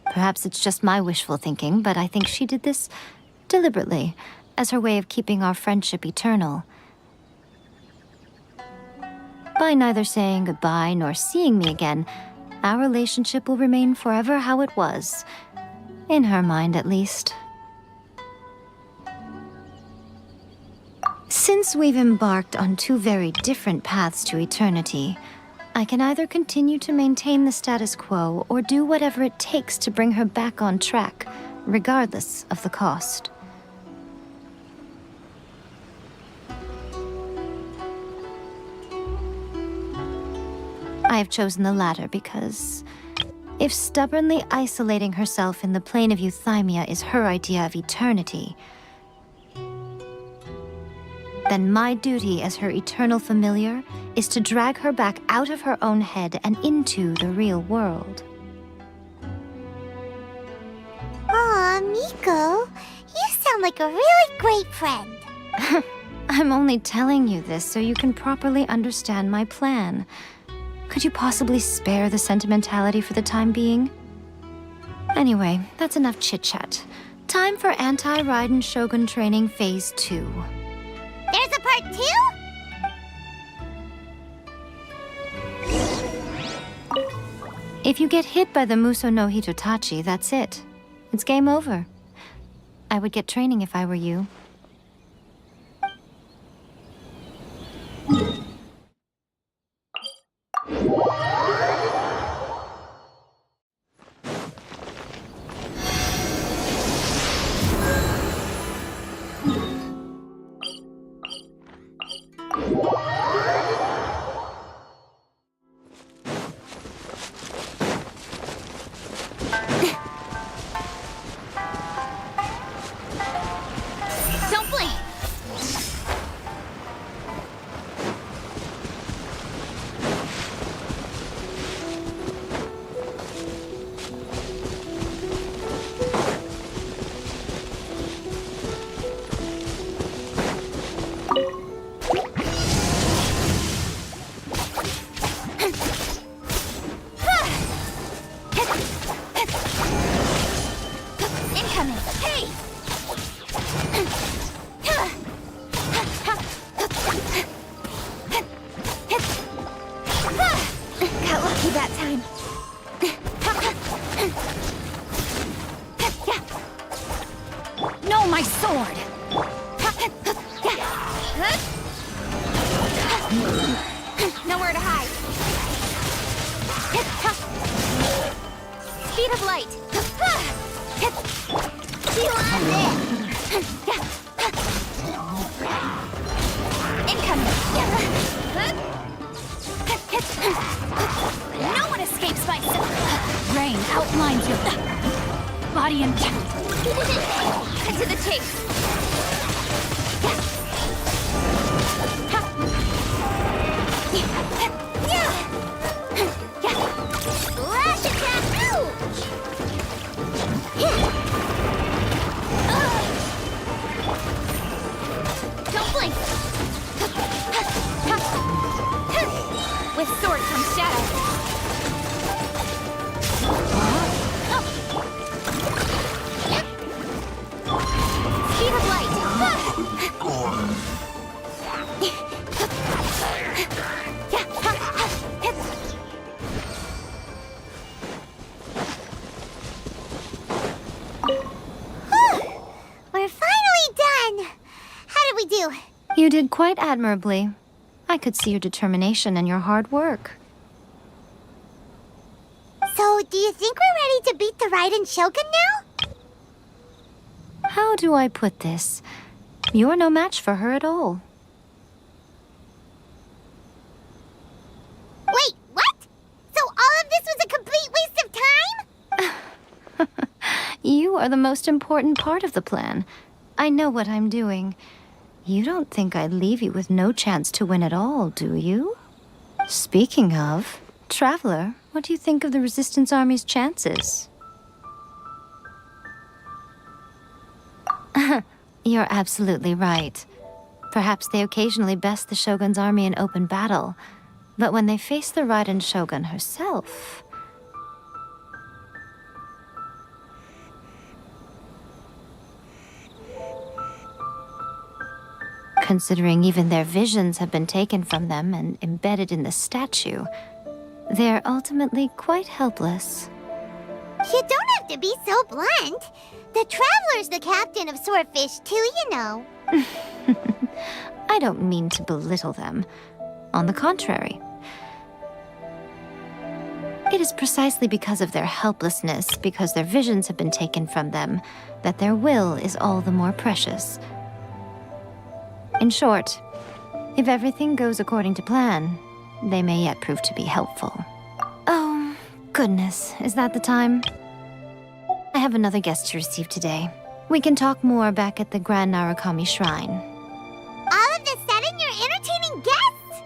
Perhaps it's just my wishful thinking, but I think she did this deliberately, as her way of keeping our friendship eternal. By neither saying goodbye nor seeing me again, our relationship will remain forever how it was. In her mind, at least. Since we've embarked on two very different paths to eternity, I can either continue to maintain the status quo or do whatever it takes to bring her back on track, regardless of the cost. I have chosen the latter because if stubbornly isolating herself in the plane of Euthymia is her idea of eternity, then my duty as her eternal familiar is to drag her back out of her own head and into the real world. Aw, Miko, you sound like a really great friend. I'm only telling you this so you can properly understand my plan. Could you possibly spare the sentimentality for the time being? Anyway, that's enough chit-chat. Time for Anti-Raiden Shogun Training Phase 2. There's a part 2? If you get hit by the Muso no Hitotachi, that's it. It's game over. I would get training if I were you. Don't blink! Incoming! Hey! Got lucky that time. No, my sword! Nowhere to hide. Speed of light. Incoming. No one escapes my rain outlines your body and cut to the chase. Lash attack! you. You did quite admirably. I could see your determination and your hard work. So, do you think we're ready to beat the Raiden Shogun now? How do I put this? You're no match for her at all. Wait, what? So all of this was a complete waste of time? You are the most important part of the plan. I know what I'm doing. You don't think I'd leave you with no chance to win at all, do you? Speaking of, Traveler, what do you think of the Resistance Army's chances? You're absolutely right. Perhaps they occasionally best the Shogun's army in open battle, but when they face the Raiden Shogun herself... Considering even their visions have been taken from them and embedded in the statue, they're ultimately quite helpless. You don't have to be so blunt. The Traveler's the captain of Swordfish too, you know. I don't mean to belittle them. On the contrary. It is precisely because of their helplessness, because their visions have been taken from them, that their will is all the more precious. In short, if everything goes according to plan, they may yet prove to be helpful. Oh, goodness, is that the time? I have another guest to receive today. We can talk more back at the Grand Narukami Shrine. All of a sudden, you're entertaining guests?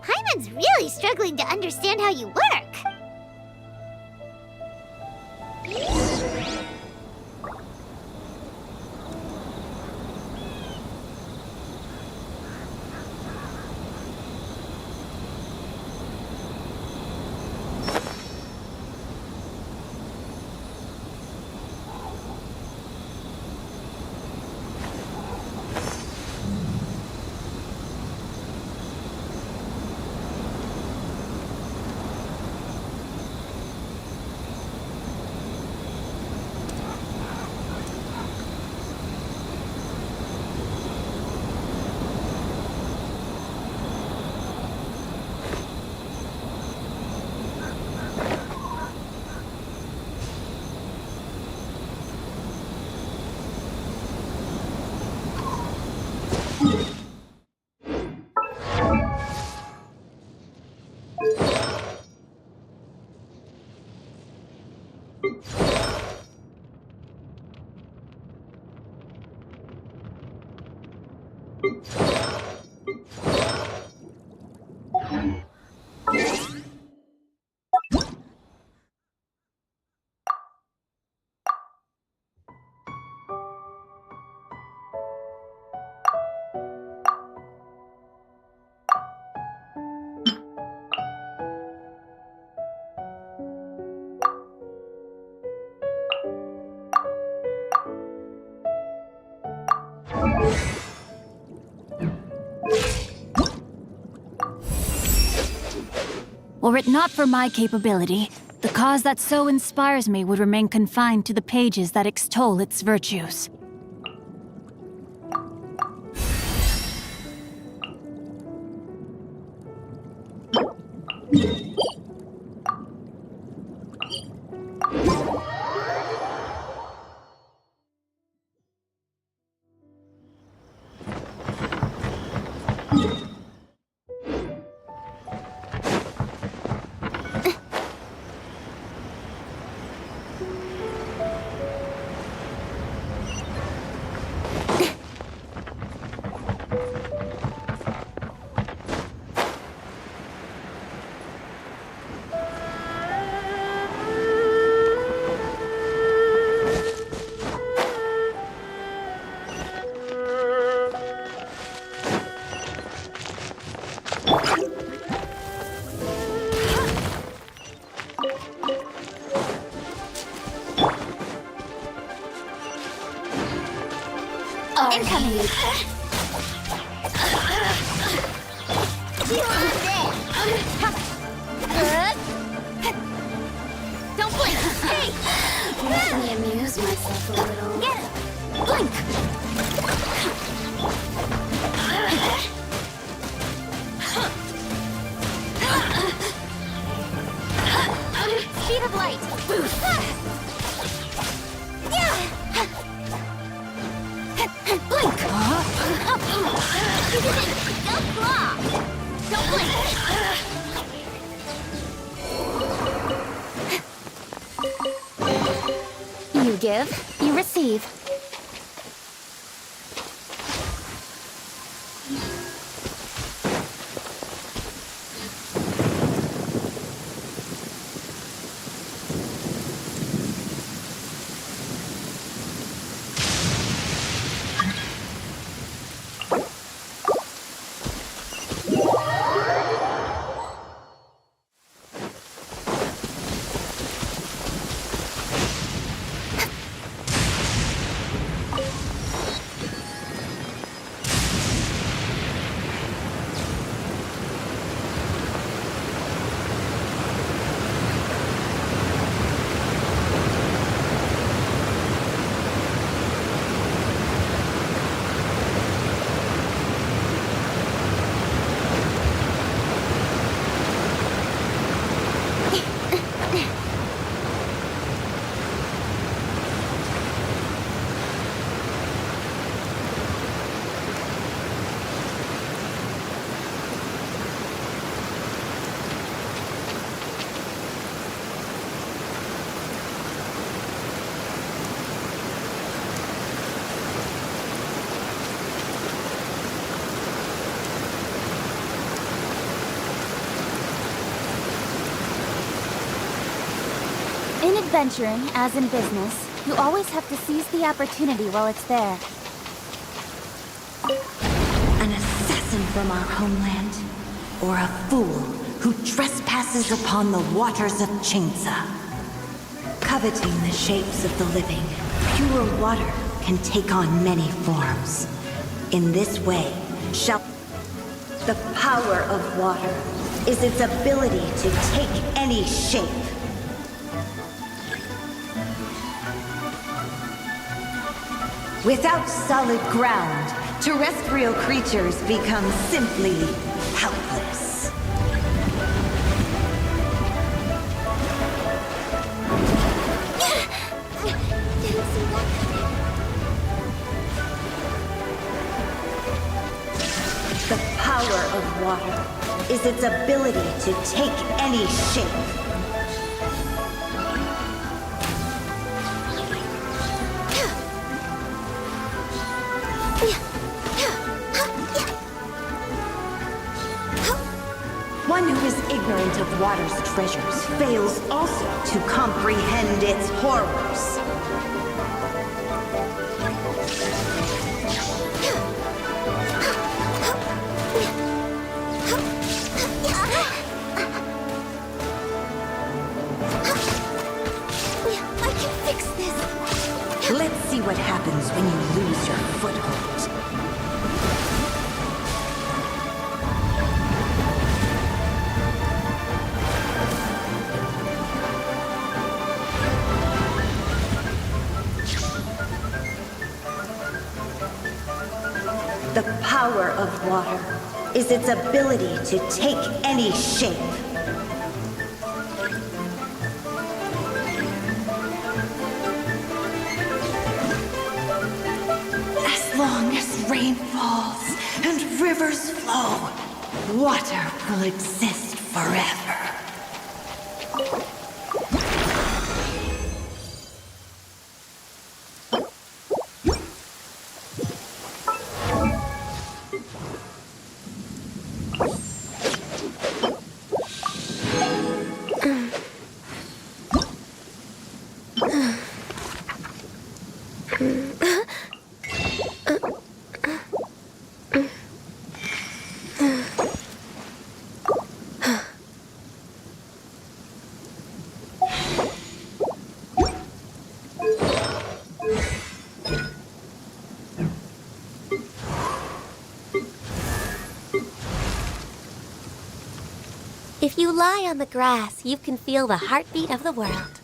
Paimon's really struggling to understand how you work. Were it not for my capability, the cause that so inspires me would remain confined to the pages that extol its virtues. Incoming! Don't blink! Hey! Let me amuse myself a little. Get it! Blink! Don't blink! You give, you receive. In adventuring, as in business, you always have to seize the opportunity while it's there. An assassin from our homeland, or a fool who trespasses upon the waters of Chainsa. Coveting the shapes of the living, pure water can take on many forms. In this way, the power of water is its ability to take any shape. Without solid ground, terrestrial creatures become simply helpless. Didn't see that coming. The power of water is its ability to take any shape. One who is ignorant of water's treasures fails also to comprehend its horrors. I can fix this. Let's see what happens when you lose your foothold. The power of water is its ability to take any shape. As long as rain falls and rivers flow, water will exist forever. If you lie on the grass, you can feel the heartbeat of the world.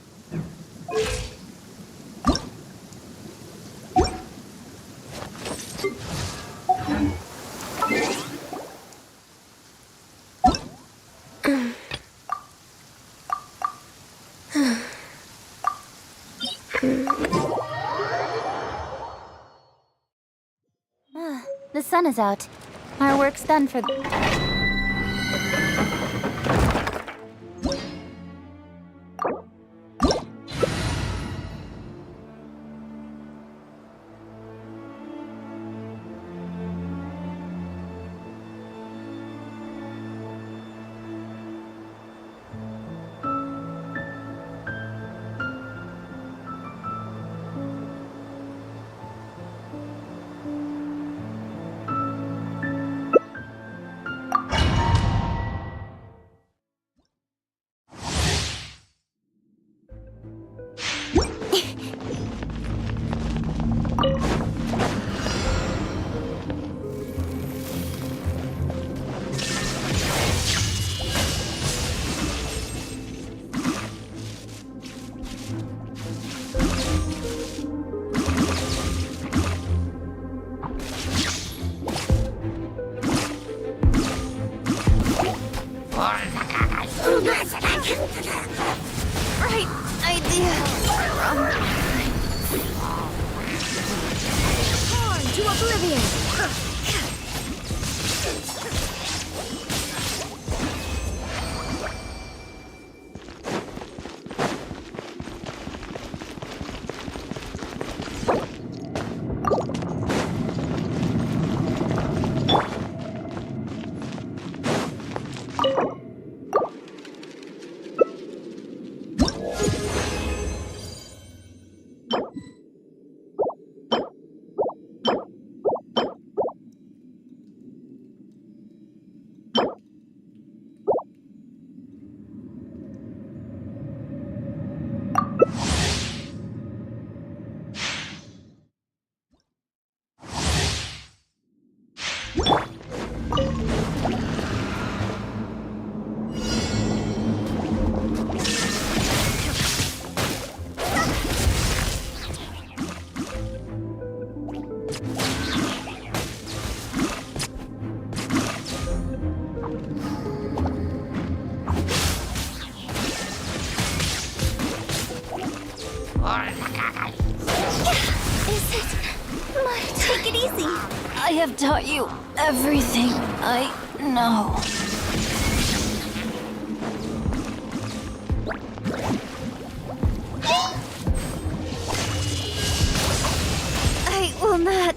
The sun is out. Our work's done for... Right idea. Torn to oblivion. Take it easy. I have taught you everything I know. I will not.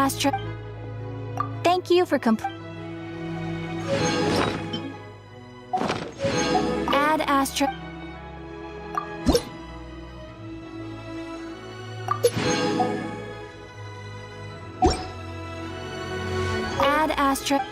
Astra. Thank you for Add Astra. Add Astra.